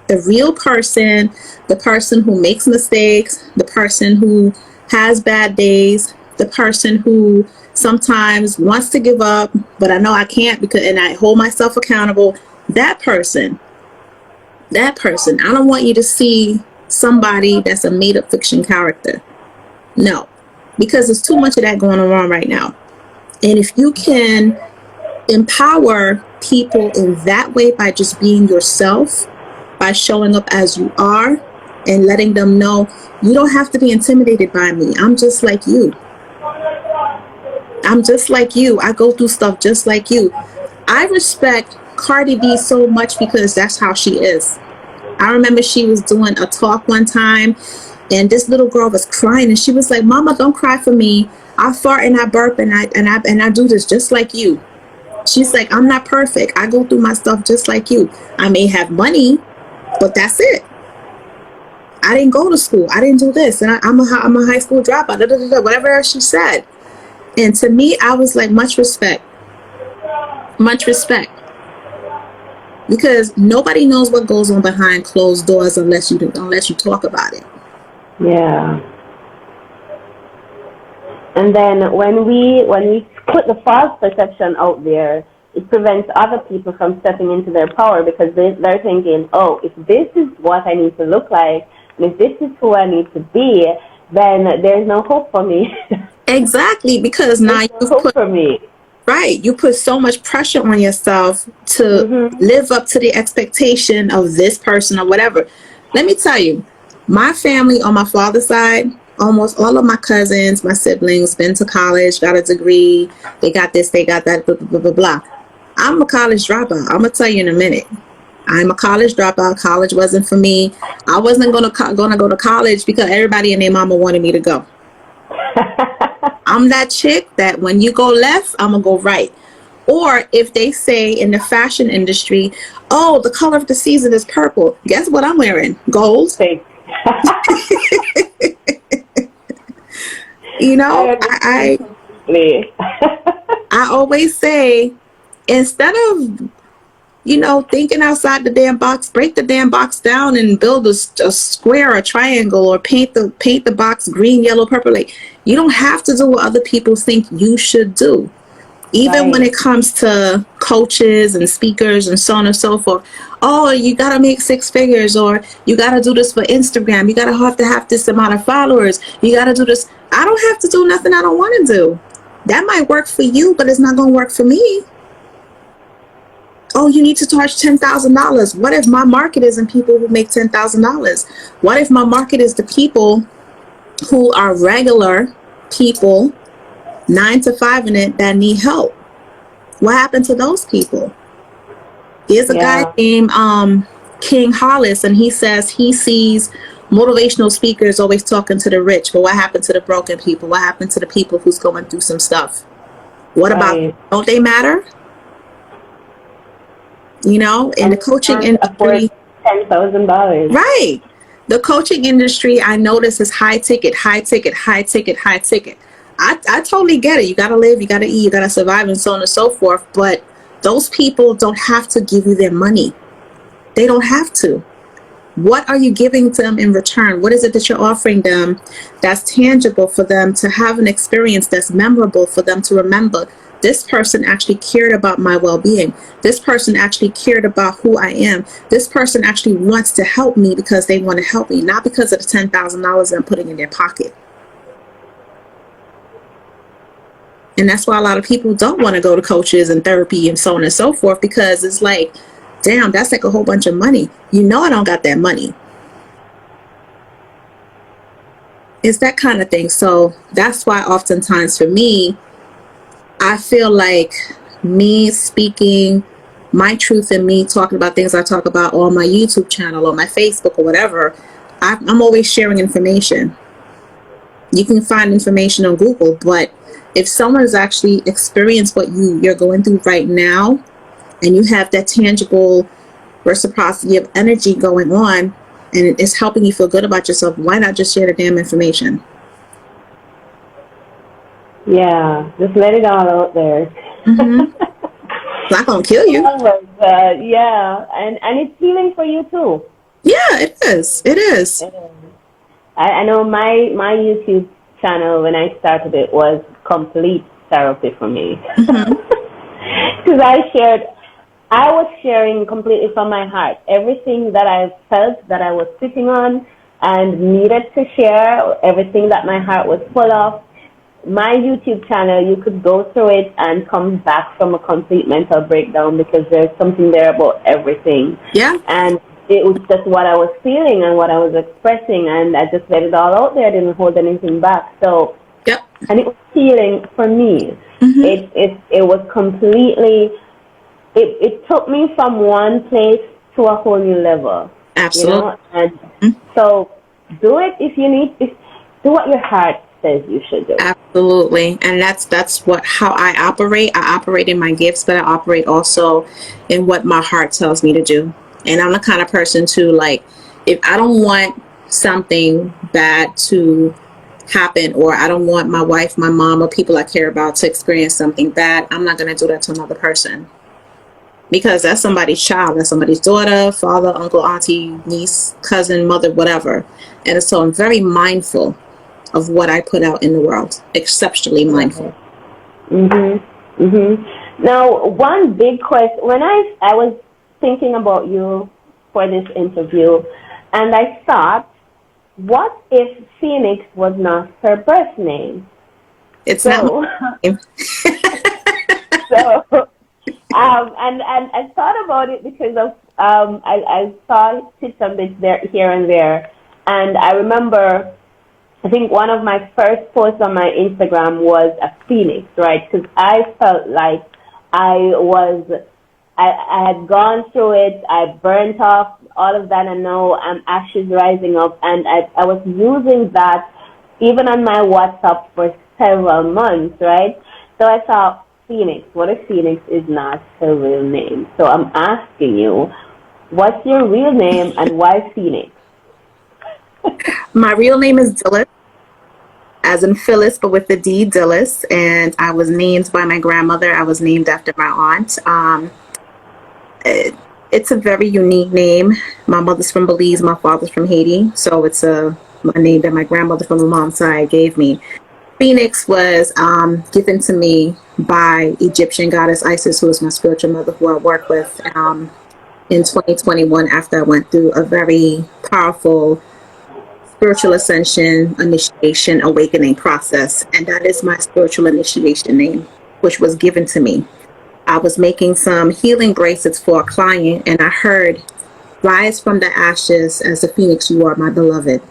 The real person, the person who makes mistakes, the person who has bad days, the person who sometimes wants to give up, but I know I can't and I hold myself accountable. That person. I don't want you to see somebody that's a made-up fiction character. No, because there's too much of that going on right now. And if you can empower people in that way by just being yourself, by showing up as you are and letting them know you don't have to be intimidated by me. I'm just like you. I go through stuff just like you. I respect Cardi B so much because that's how she is. I remember she was doing a talk one time and this little girl was crying and she was like, Mama, don't cry for me. I fart and I burp and I do this just like you. She's like, I'm not perfect. I go through my stuff just like you. I may have money, but that's it. I didn't go to school. I didn't do this. And I'm a high school dropout, whatever else she said. And to me, I was like, much respect. because nobody knows what goes on behind closed doors unless you talk about it. Yeah. And then when we put the false perception out there, it prevents other people from stepping into their power, because they're thinking, oh, if this is what I need to look like, and if this is who I need to be, then there's no hope for me. Exactly, because now you put so much pressure on yourself to live up to the expectation of this person or whatever. Let me tell you, my family on my father's side, almost all of my cousins, my siblings, been to college, got a degree, they got this, they got that, blah, blah, blah, blah, blah. I'm a college dropout. I'm going to tell you in a minute. I'm a college dropout. College wasn't for me. I wasn't going to go to college because everybody and their mama wanted me to go. I'm that chick that when you go left, I'm going to go right. Or if they say in the fashion industry, oh, the color of the season is purple. Guess what I'm wearing? Gold. You know, I always say, instead of, you know, thinking outside the damn box, break the damn box down and build a square, a triangle, or paint the box green, yellow, purple. Like, you don't have to do what other people think you should do. Even when it comes to coaches and speakers and so on and so forth. Oh, you got to make 6 figures, or you got to do this for Instagram. You got to have this amount of followers. You got to do this. I don't have to do nothing I don't want to do. That might work for you, but it's not going to work for me. Oh, you need to charge $10,000. What if my market isn't people who make $10,000? What if my market is the people who are regular people, 9 to 5 in it, that need help? What happened to those people? There's a guy named King Hollis, and he says he sees motivational speakers always talking to the rich, but what happened to the broken people? What happened to the people who's going through some stuff? What about, don't they matter? You know, in the coaching industry, $10,000. Right. The coaching industry, I notice, is high ticket, high ticket, high ticket, high ticket. I totally get it. You got to live, you got to eat, you got to survive, and so on and so forth. But those people don't have to give you their money. They don't have to. What are you giving to them in return? What is it that you're offering them that's tangible for them to have an experience that's memorable for them to remember? This person actually cared about my well-being. This person actually cared about who I am. This person actually wants to help me because they want to help me, not because of the $10,000 I'm putting in their pocket. And that's why a lot of people don't want to go to coaches and therapy and so on and so forth, because it's like, damn, that's like a whole bunch of money. You know I don't got that money. It's that kind of thing. So that's why oftentimes for me, I feel like me speaking my truth and me talking about things I talk about on my YouTube channel or my Facebook or whatever, I'm always sharing information. You can find information on Google, but if someone has actually experienced what you're going through right now, and you have that tangible reciprocity of energy going on, and it's helping you feel good about yourself, why not just share the damn information? Yeah, just let it all out there. It's not going to kill you. Yeah, and it's healing for you too. Yeah, it is. It is. I know my YouTube channel, when I started it, was complete therapy for me. Because I was sharing completely from my heart. Everything that I felt that I was sitting on and needed to share, everything that my heart was full of. My YouTube channel, you could go through it and come back from a complete mental breakdown, because there's something there about everything. Yeah. And it was just what I was feeling and what I was expressing, and I just let it all out there. I didn't hold anything back. So, yep. And it was healing for me. It was completely, it took me from one place to a whole new level. Absolutely. You know? And so do it if you need, do what your heart says you should do. Absolutely. And that's how I operate. I operate in my gifts, but I operate also in what my heart tells me to do. And I'm the kind of person to, like, if I don't want something bad to happen, or I don't want my wife, my mom, or people I care about to experience something bad, I'm not going to do that to another person. because that's somebody's child, that's somebody's daughter, father, uncle, auntie, niece, cousin, mother, whatever. And so I'm very mindful of what I put out in the world, exceptionally mindful. Now, one big question, when I was thinking about you for this interview, and I thought, what if Phoenix was not her birth name? It's not my name. So, and I thought about it because of I saw tips on this there here and there, and I remember, I think one of my first posts on my Instagram was a phoenix, right? Because I felt like I had gone through it, I burnt off all of that, and now I'm ashes rising up, and I was using that even on my WhatsApp for several months, right? So I thought, Phoenix, what if Phoenix is not her real name? So I'm asking you, what's your real name and why Phoenix? My real name is Dillis, as in Phyllis, but with the D, Dillis. And I was named by my grandmother. I was named after my aunt. It's a very unique name. My mother's from Belize, my father's from Haiti. So it's a name that my grandmother from my mom's side gave me. Phoenix was given to me by Egyptian goddess Isis, who is my spiritual mother, who I work with in 2021 after I went through a very powerful spiritual ascension, initiation, awakening process. And that is my spiritual initiation name, which was given to me. I was making some healing bracelets for a client, and I heard, "Rise from the ashes as the phoenix you are, my beloved."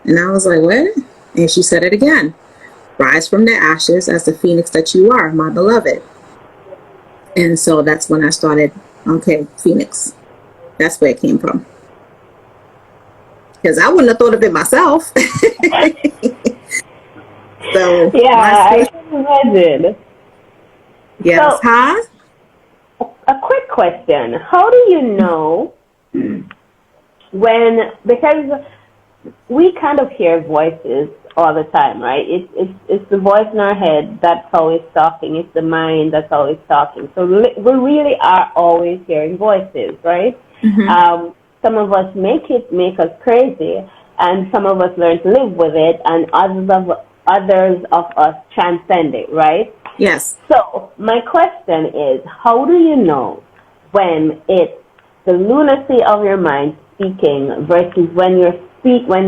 And I was like, what? And she said it again. "Rise from the ashes as the phoenix that you are, my beloved." And so that's when I started, okay, Phoenix. That's where it came from. Because I wouldn't have thought of it myself. So yeah, I can imagine. Yes, so, a quick question. How do you know because we kind of hear voices all the time, right? It's the voice in our head that's always talking. It's the mind that's always talking. So we really are always hearing voices, right? Some of us make us crazy, and some of us learn to live with it, and others of us transcend it, right? Yes. So my question is, how do you know when it's the lunacy of your mind speaking versus when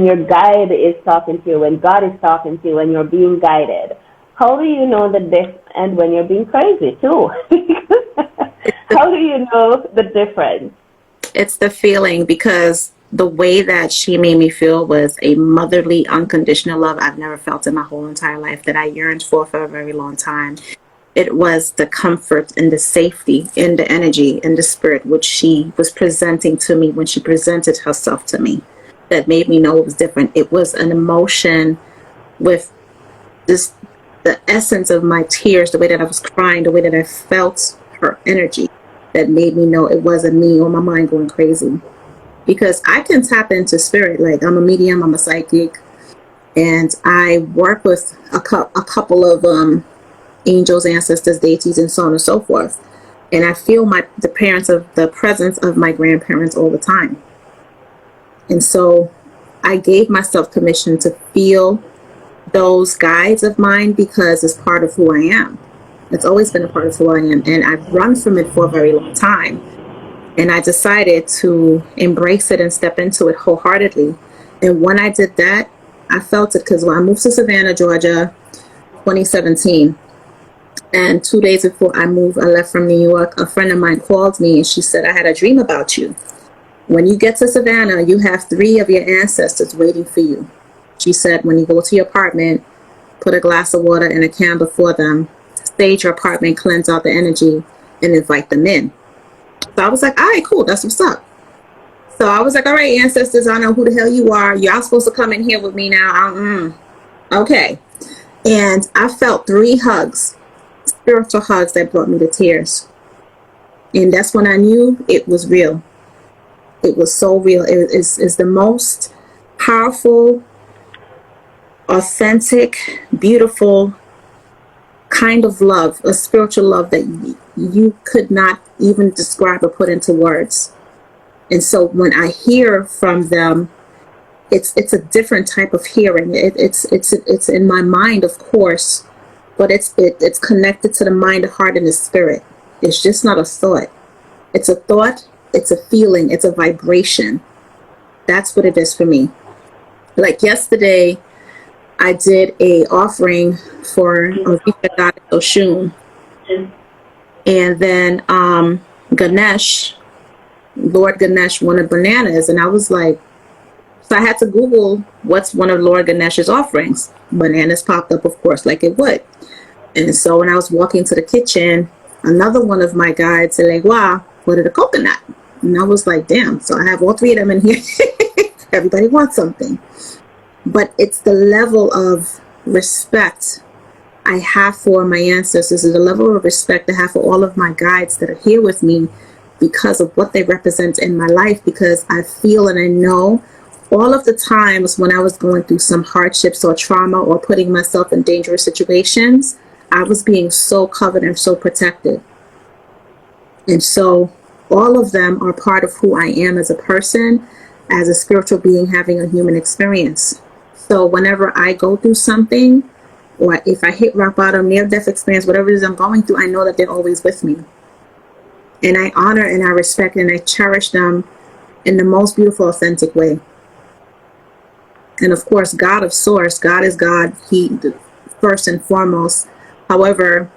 your guide is talking to you, when God is talking to you, when you're being guided? How do you know and when you're being crazy too? How do you know the difference? It's the feeling, because the way that she made me feel was a motherly, unconditional love I've never felt in my whole entire life, that I yearned for a very long time. It was the comfort and the safety and the energy and the spirit which she was presenting to me when she presented herself to me that made me know it was different. It was an emotion with the essence of my tears, the way that I was crying, the way that I felt her energy, that made me know it wasn't me or my mind going crazy. Because I can tap into spirit. Like, I'm a medium, I'm a psychic, and I work with a couple of angels, ancestors, deities, and so on and so forth. And I feel the presence of my grandparents all the time. And so I gave myself permission to feel those guides of mine because it's part of who I am. It's always been a part of who I am. And I've run from it for a very long time. And I decided to embrace it and step into it wholeheartedly. And when I did that, I felt it, because when I moved to Savannah, Georgia, 2017, and 2 days before I left from New York, a friend of mine called me and she said, "I had a dream about you. When you get to Savannah, you have 3 of your ancestors waiting for you." She said, "When you go to your apartment, put a glass of water and a candle for them, stage your apartment, cleanse out the energy, and invite them in." So I was like, all right, cool, that's what's up. So I was like, all right, ancestors, I know who the hell you are. Y'all supposed to come in here with me now. Okay. And I felt 3 hugs, spiritual hugs that brought me to tears. And that's when I knew it was real. It was so real. It's the most powerful, authentic, beautiful kind of love, a spiritual love that you could not even describe or put into words. And so when I hear from them, it's a different type of hearing. It's in my mind, of course, but it's connected to the mind, the heart, and the spirit. It's just not a thought. It's a thought. It's a feeling. It's a vibration. That's what it is for me. Like yesterday, I did a offering for Vika God Oshun, and then Lord Ganesh wanted bananas, and I was like, so I had to Google what's one of Lord Ganesh's offerings. Bananas popped up, of course, like it would. And so when I was walking to the kitchen, another one of my guides said, like, wow, wanted a coconut. And I was like, damn, so I have all three of them in here. Everybody wants something. But it's the level of respect I have for my ancestors, is the level of respect I have for all of my guides that are here with me because of what they represent in my life, because I feel and I know all of the times when I was going through some hardships or trauma or putting myself in dangerous situations, I was being so covered and so protected. And so all of them are part of who I am as a person, as a spiritual being having a human experience. So whenever I go through something, or if I hit rock bottom, near-death experience, whatever it is I'm going through, I know that they're always with me. And I honor and I respect and I cherish them in the most beautiful, authentic way. And of course, God of source, God is God, first and foremost. However,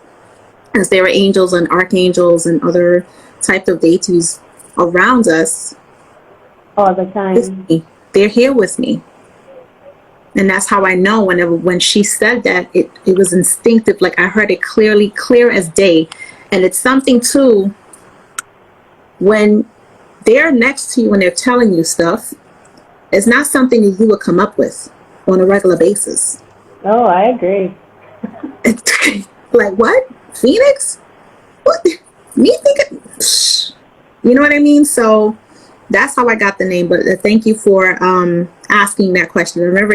as there are angels and archangels and other types of deities around us all the time, they're here with me. And that's how I know when she said that, it was instinctive. Like I heard it clearly, clear as day. And it's something too, when they're next to you and they're telling you stuff, it's not something that you would come up with on a regular basis. Oh, I agree. Like, what? Phoenix? What? Me thinking? You know what I mean? So that's how I got the name. But thank you for asking that question. Remember,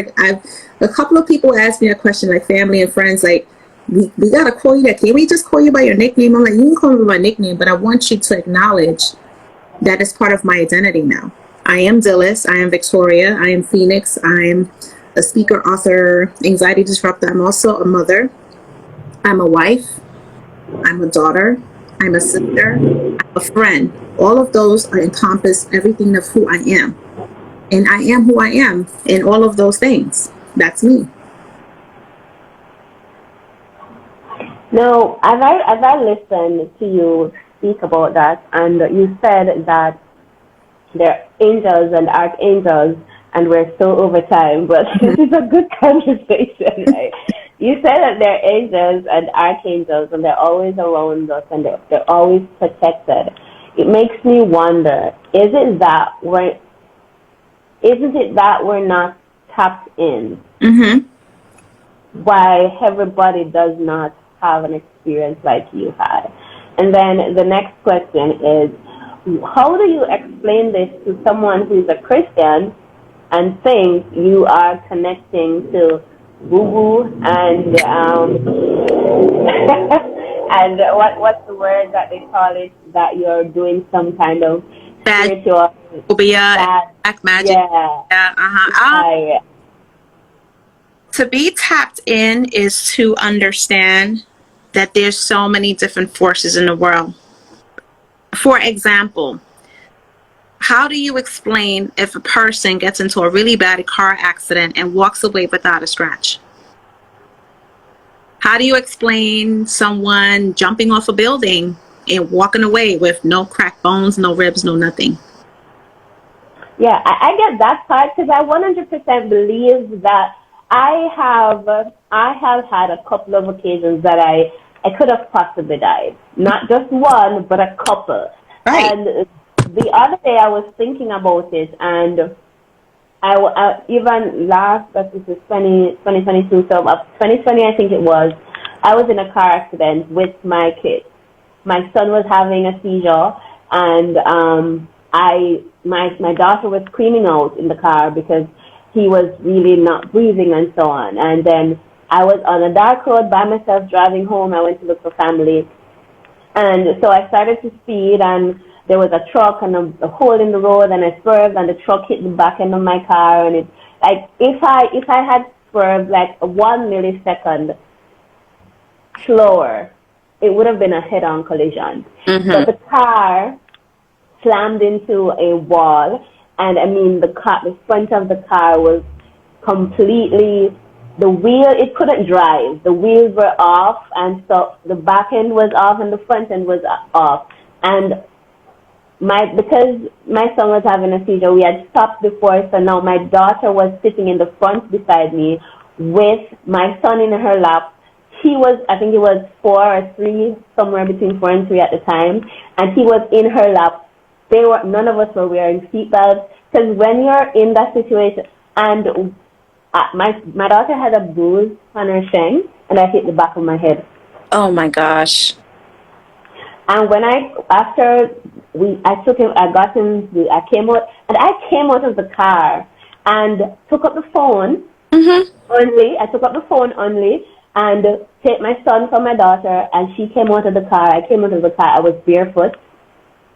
a couple of people asked me a question, like family and friends, like, we got to call you that. Can we just call you by your nickname? I'm like, you can call me by my nickname, but I want you to acknowledge that it's part of my identity now. I am Dillis. I am Victoria. I am Phoenix. I'm a speaker, author, anxiety disruptor. I'm also a mother. I'm a wife. I'm a daughter. I'm a sister. I'm a friend. All of those encompass everything of who I am. And I am who I am in all of those things. That's me. Now, as I listened to you speak about that, and you said that they're angels and archangels, and we're so over time, but this is a good conversation, right? You said that they're angels and archangels, and they're always around us, and they're always protected. It makes me wonder, isn't it that we're not tapped in? Mm-hmm. Why everybody does not have an experience like you had? And then the next question is, how do you explain this to someone who's a Christian and thinks you are connecting to woo-woo and and what's the word that they call it, that you're doing some kind of spiritual black magic? To be tapped in is to understand that there's so many different forces in the world. For example, how do you explain if a person gets into a really bad car accident and walks away without a scratch? How do you explain someone jumping off a building and walking away with no cracked bones, no ribs, no nothing? Yeah, I get that part, because I 100% believe that I have had a couple of occasions that I could have possibly died. Not just one, but a couple. Right. And the other day I was thinking about it, and I even last, this is 2022, so 2020 I think it was, I was in a car accident with my kid. My son was having a seizure, and my daughter was screaming out in the car because he was really not breathing and so on. And then I was on a dark road by myself driving home. I went to look for family. And so I started to speed, and there was a truck and a hole in the road, and I swerved, and the truck hit the back end of my car. And it, like, if I had swerved like 1 millisecond slower, it would have been a head-on collision. But the car slammed into a wall, and I mean, the front of the car was completely, the wheel, it couldn't drive. The wheels were off, and so the back end was off and the front end was off. And because my son was having a seizure, we had stopped before, so now my daughter was sitting in the front beside me with my son in her lap. He was, I think he was 4 or 3, somewhere between 4 and 3 at the time, and he was in her lap. None of us were wearing seatbelts, because when you're in that situation, and my daughter had a bruise on her shin, and I hit the back of my head. Oh my gosh. And when I came out of the car and took up the phone only. I took up the phone only and take my son from my daughter, and she came out of the car. I came out of the car. I was barefoot.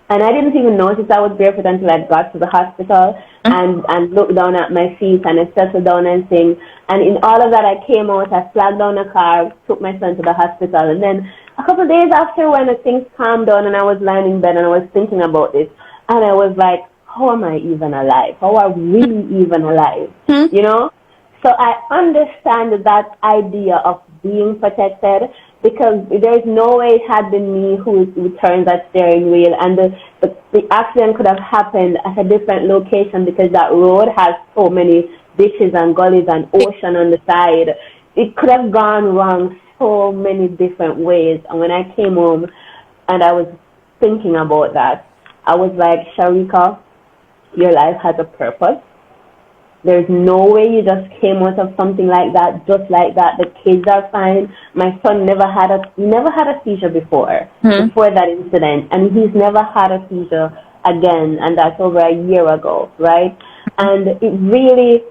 And I didn't even notice I was barefoot until I got to the hospital and looked down at my feet, and I settled down and things. And in all of that, I came out, I flagged down a car, took my son to the hospital. And then a couple of days after, when things calmed down and I was lying in bed and I was thinking about this, and I was like, how am I even alive? How are we even alive? You know? So I understand that idea of being protected, because there's no way it had been me who turned that steering wheel, and the accident could have happened at a different location, because that road has so many ditches and gullies and ocean on the side. It could have gone wrong so many different ways. And when I came home and I was thinking about that, I was like, Sharika, your life has a purpose. There's no way you just came out of something like that, just like that. The kids are fine. My son never had a seizure before that incident, and he's never had a seizure again, and that's over a year ago, right? And it really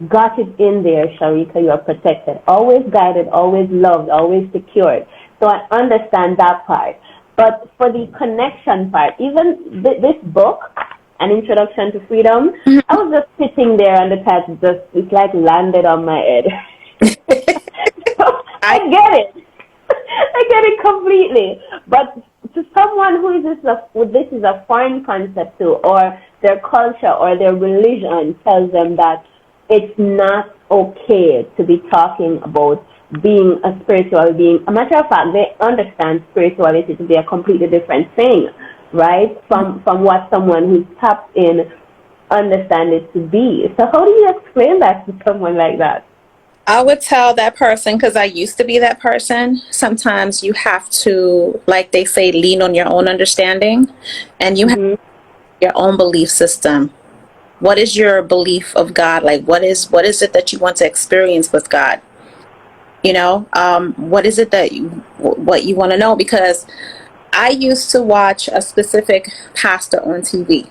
got it in there, Sharika, you are protected, always guided, always loved, always secured. So I understand that part. But for the connection part, even this book, An Introduction to Freedom, I was just sitting there and the title it's like landed on my head. So I get it. I get it completely. But to someone who this is a foreign concept to, or their culture or their religion tells them that it's not okay to be talking about being a spiritual being. A matter of fact, they understand spirituality to be a completely different thing, right? From what someone who's tapped in understand it to be. So how do you explain that to someone like that? I would tell that person, because I used to be that person, sometimes you have to, like they say, lean on your own understanding, and you have your own belief system. What is your belief of God? Like, what is it that you want to experience with God? You know, what is it that what you want to know? Because I used to watch a specific pastor on TV.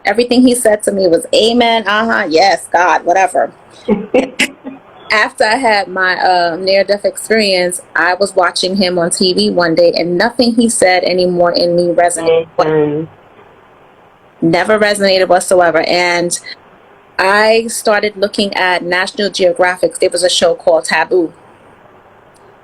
Everything he said to me was amen, yes, God, whatever. After I had my near-death experience, I was watching him on TV one day, and nothing he said anymore in me resonated. Never resonated whatsoever. And I started looking at National Geographic. There was a show called Taboo.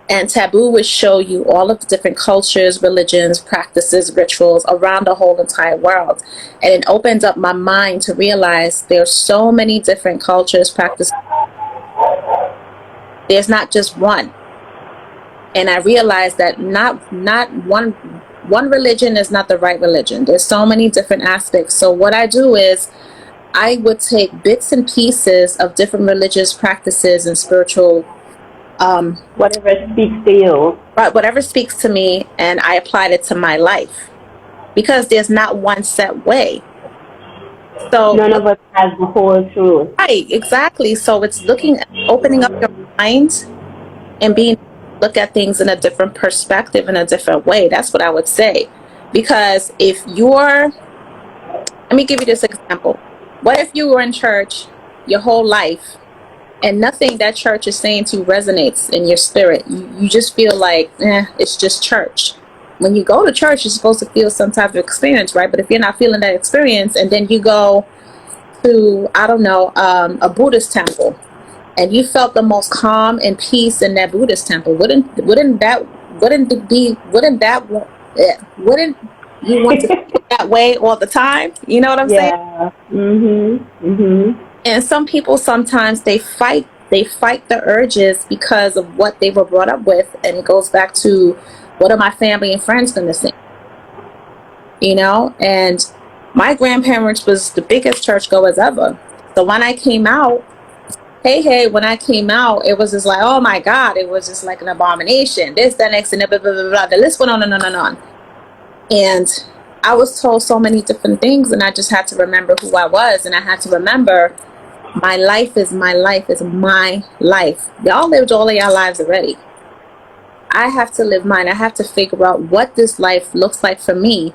And Taboo would show you all of the different cultures, religions, practices, rituals around the whole entire world. And it opened up my mind to realize there's so many different cultures, practices. There's not just one. And I realized that not one religion is not the right religion. There's so many different aspects. So what I do is I would take bits and pieces of different religious practices and spiritual whatever speaks to you. Right, whatever speaks to me, and I applied it to my life. Because there's not one set way. So none of us has the whole truth. Right, exactly. So it's opening up your mind and look at things in a different perspective, in a different way. That's what I would say. Because let me give you this example. What if you were in church your whole life and nothing that church is saying to you resonates in your spirit. You just feel like, it's just church. When you go to church, you're supposed to feel some type of experience, right? But if you're not feeling that experience, and then you go to, I don't know, a Buddhist temple, and you felt the most calm and peace in that Buddhist temple, wouldn't you want to feel that way all the time? You know what I'm saying? Yeah. And some people, sometimes they fight the urges because of what they were brought up with, and it goes back to, what are my family and friends going to think? You know, and my grandparents was the biggest churchgoers ever. So when I came out, when I came out, it was just like, oh my God, it was just like an abomination. This, that, next, and blah, blah, blah, blah. The list went on and on and on. And I was told so many different things, and I just had to remember who I was, and I had to remember my life is my life is my life. Y'all lived all of your lives already. I have to live mine. I have to figure out what this life looks like for me.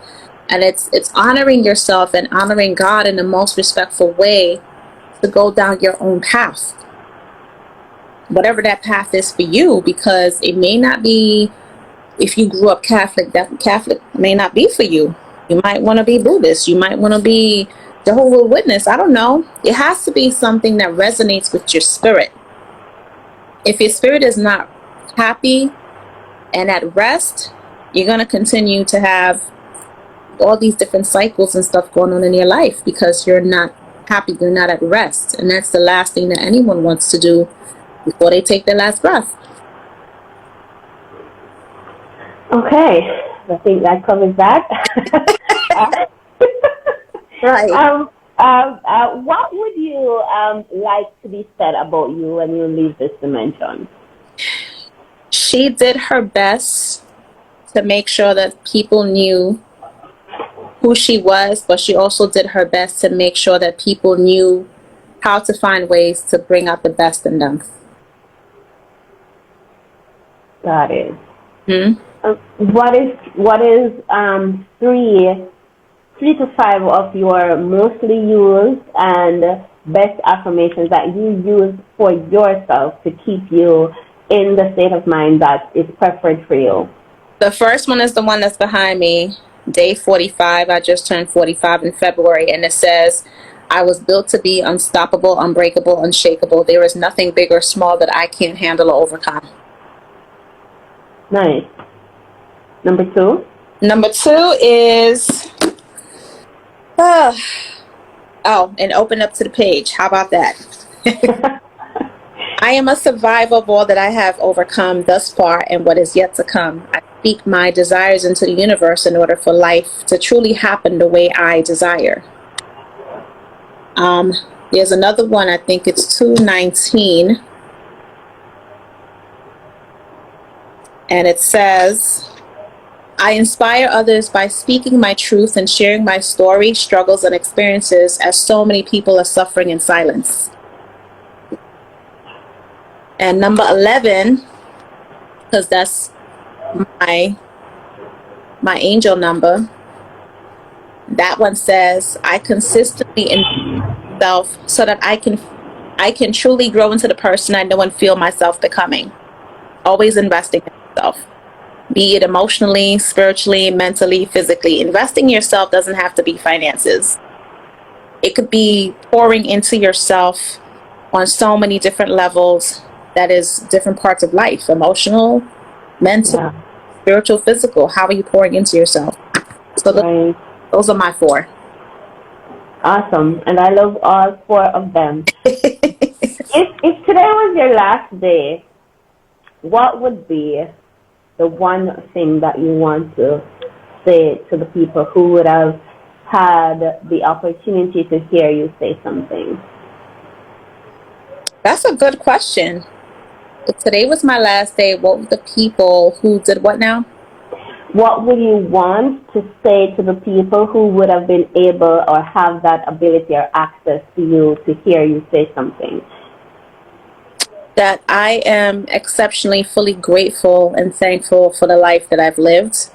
And it's honoring yourself and honoring God in the most respectful way to go down your own path. Whatever that path is for you, because it may not be, if you grew up Catholic, that Catholic may not be for you. You might want to be Buddhist. You might want to be Jehovah's Witness. I don't know. It has to be something that resonates with your spirit. If your spirit is not happy and at rest, you're going to continue to have all these different cycles and stuff going on in your life because you're not happy, you're not at rest. And that's the last thing that anyone wants to do before they take their last breath. Okay, I think that covers that. Right. What would you like to be said about you when you leave this dimension? She did her best to make sure that people knew who she was, but she also did her best to make sure that people knew how to find ways to bring out the best in them. Got it. Hmm? What is 3 to 5 of your mostly used and best affirmations that you use for yourself to keep you in the state of mind that is preferred for you? The first one is the one that's behind me, day 45. I just turned 45 in February, and it says, I was built to be unstoppable, unbreakable, unshakable. There is nothing big or small that I can't handle or overcome. Nice. Number 2? Number 2 is, and open up to the page. How about that? I am a survivor of all that I have overcome thus far and what is yet to come. I speak my desires into the universe in order for life to truly happen the way I desire. There's another one, I think it's 219. And it says, I inspire others by speaking my truth and sharing my story, struggles, and experiences as so many people are suffering in silence. And number 11, because that's my angel number, that one says, I consistently invest in myself so that I can truly grow into the person I know and feel myself becoming. Always investing in myself, be it emotionally, spiritually, mentally, physically. Investing in yourself doesn't have to be finances. It could be pouring into yourself on so many different levels. That is different parts of life: emotional, mental, spiritual, physical. How are you pouring into yourself? So those are my 4. Awesome. And I love all 4 of them. If today was your last day, what would be the one thing that you want to say to the people who would have had the opportunity to hear you say something? That's a good question. If today was my last day, what would the people who did what now? What would you want to say to the people who would have been able or have that ability or access to you to hear you say something? That I am exceptionally fully grateful and thankful for the life that I've lived,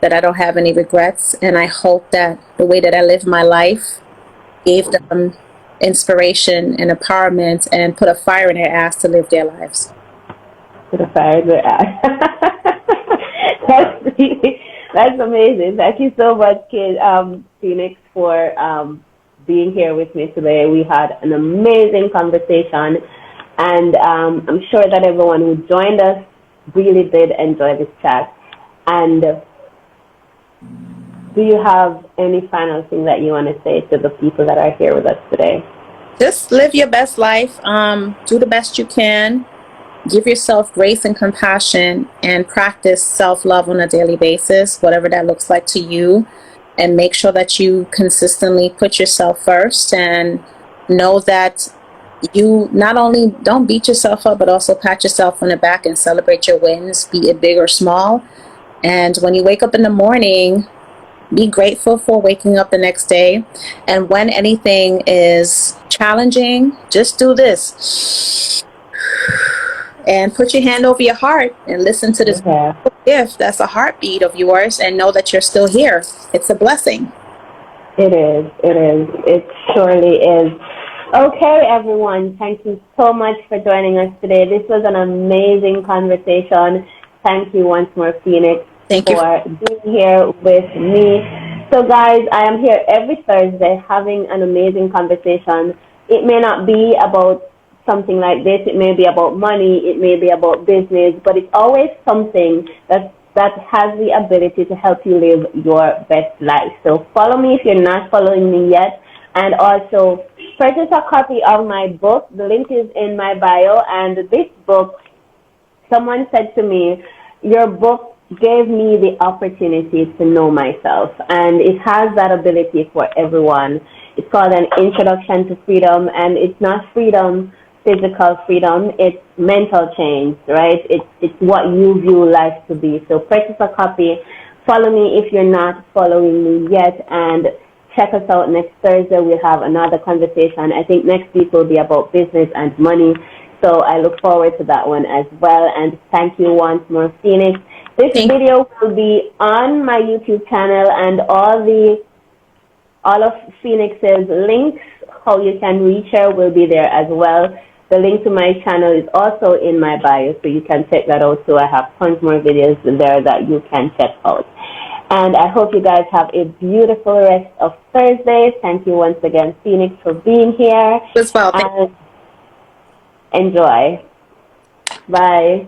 that I don't have any regrets, and I hope that the way that I live my life gave them inspiration and empowerment and put a fire in their ass to live their lives. Put a fire in their ass. That's amazing. Thank you so much, Phoenix, for being here with me today. We had an amazing conversation, and I'm sure that everyone who joined us really did enjoy this chat. And do you have any final thing that you want to say to the people that are here with us today? Just live your best life. Do the best you can. Give yourself grace and compassion, and practice self-love on a daily basis, whatever that looks like to you. And make sure that you consistently put yourself first, and know that you not only don't beat yourself up, but also pat yourself on the back and celebrate your wins, be it big or small. And when you wake up in the morning, be grateful for waking up the next day. And when anything is challenging, just do this. And put your hand over your heart and listen to this gift that's a heartbeat of yours, and know that you're still here. It's a blessing. It is. It is. It surely is. Okay, everyone. Thank you so much for joining us today. This was an amazing conversation. Thank you once more, Phoenix, for being here with me. So, guys, I am here every Thursday having an amazing conversation. It may not be about something like this. It may be about money. It may be about business. But it's always something that has the ability to help you live your best life. So follow me if you're not following me yet. And also purchase a copy of my book. The link is in my bio. And this book, someone said to me, your book gave me the opportunity to know myself. And it has that ability for everyone. It's called An Introduction to Freedom. And it's not freedom, physical freedom, it's mental change, right? It's what you view life to be. So purchase a copy. Follow me if you're not following me yet, and check us out next Thursday. We'll have another conversation. I think next week will be about business and money. So I look forward to that one as well. And thank you once more, Phoenix. This video will be on my YouTube channel, and all of Phoenix's links, how you can reach her, will be there as well. The link to my channel is also in my bio, so you can check that out too. I have tons more videos there that you can check out. And I hope you guys have a beautiful rest of Thursday. Thank you once again, Phoenix, for being here. As well. And enjoy. Bye.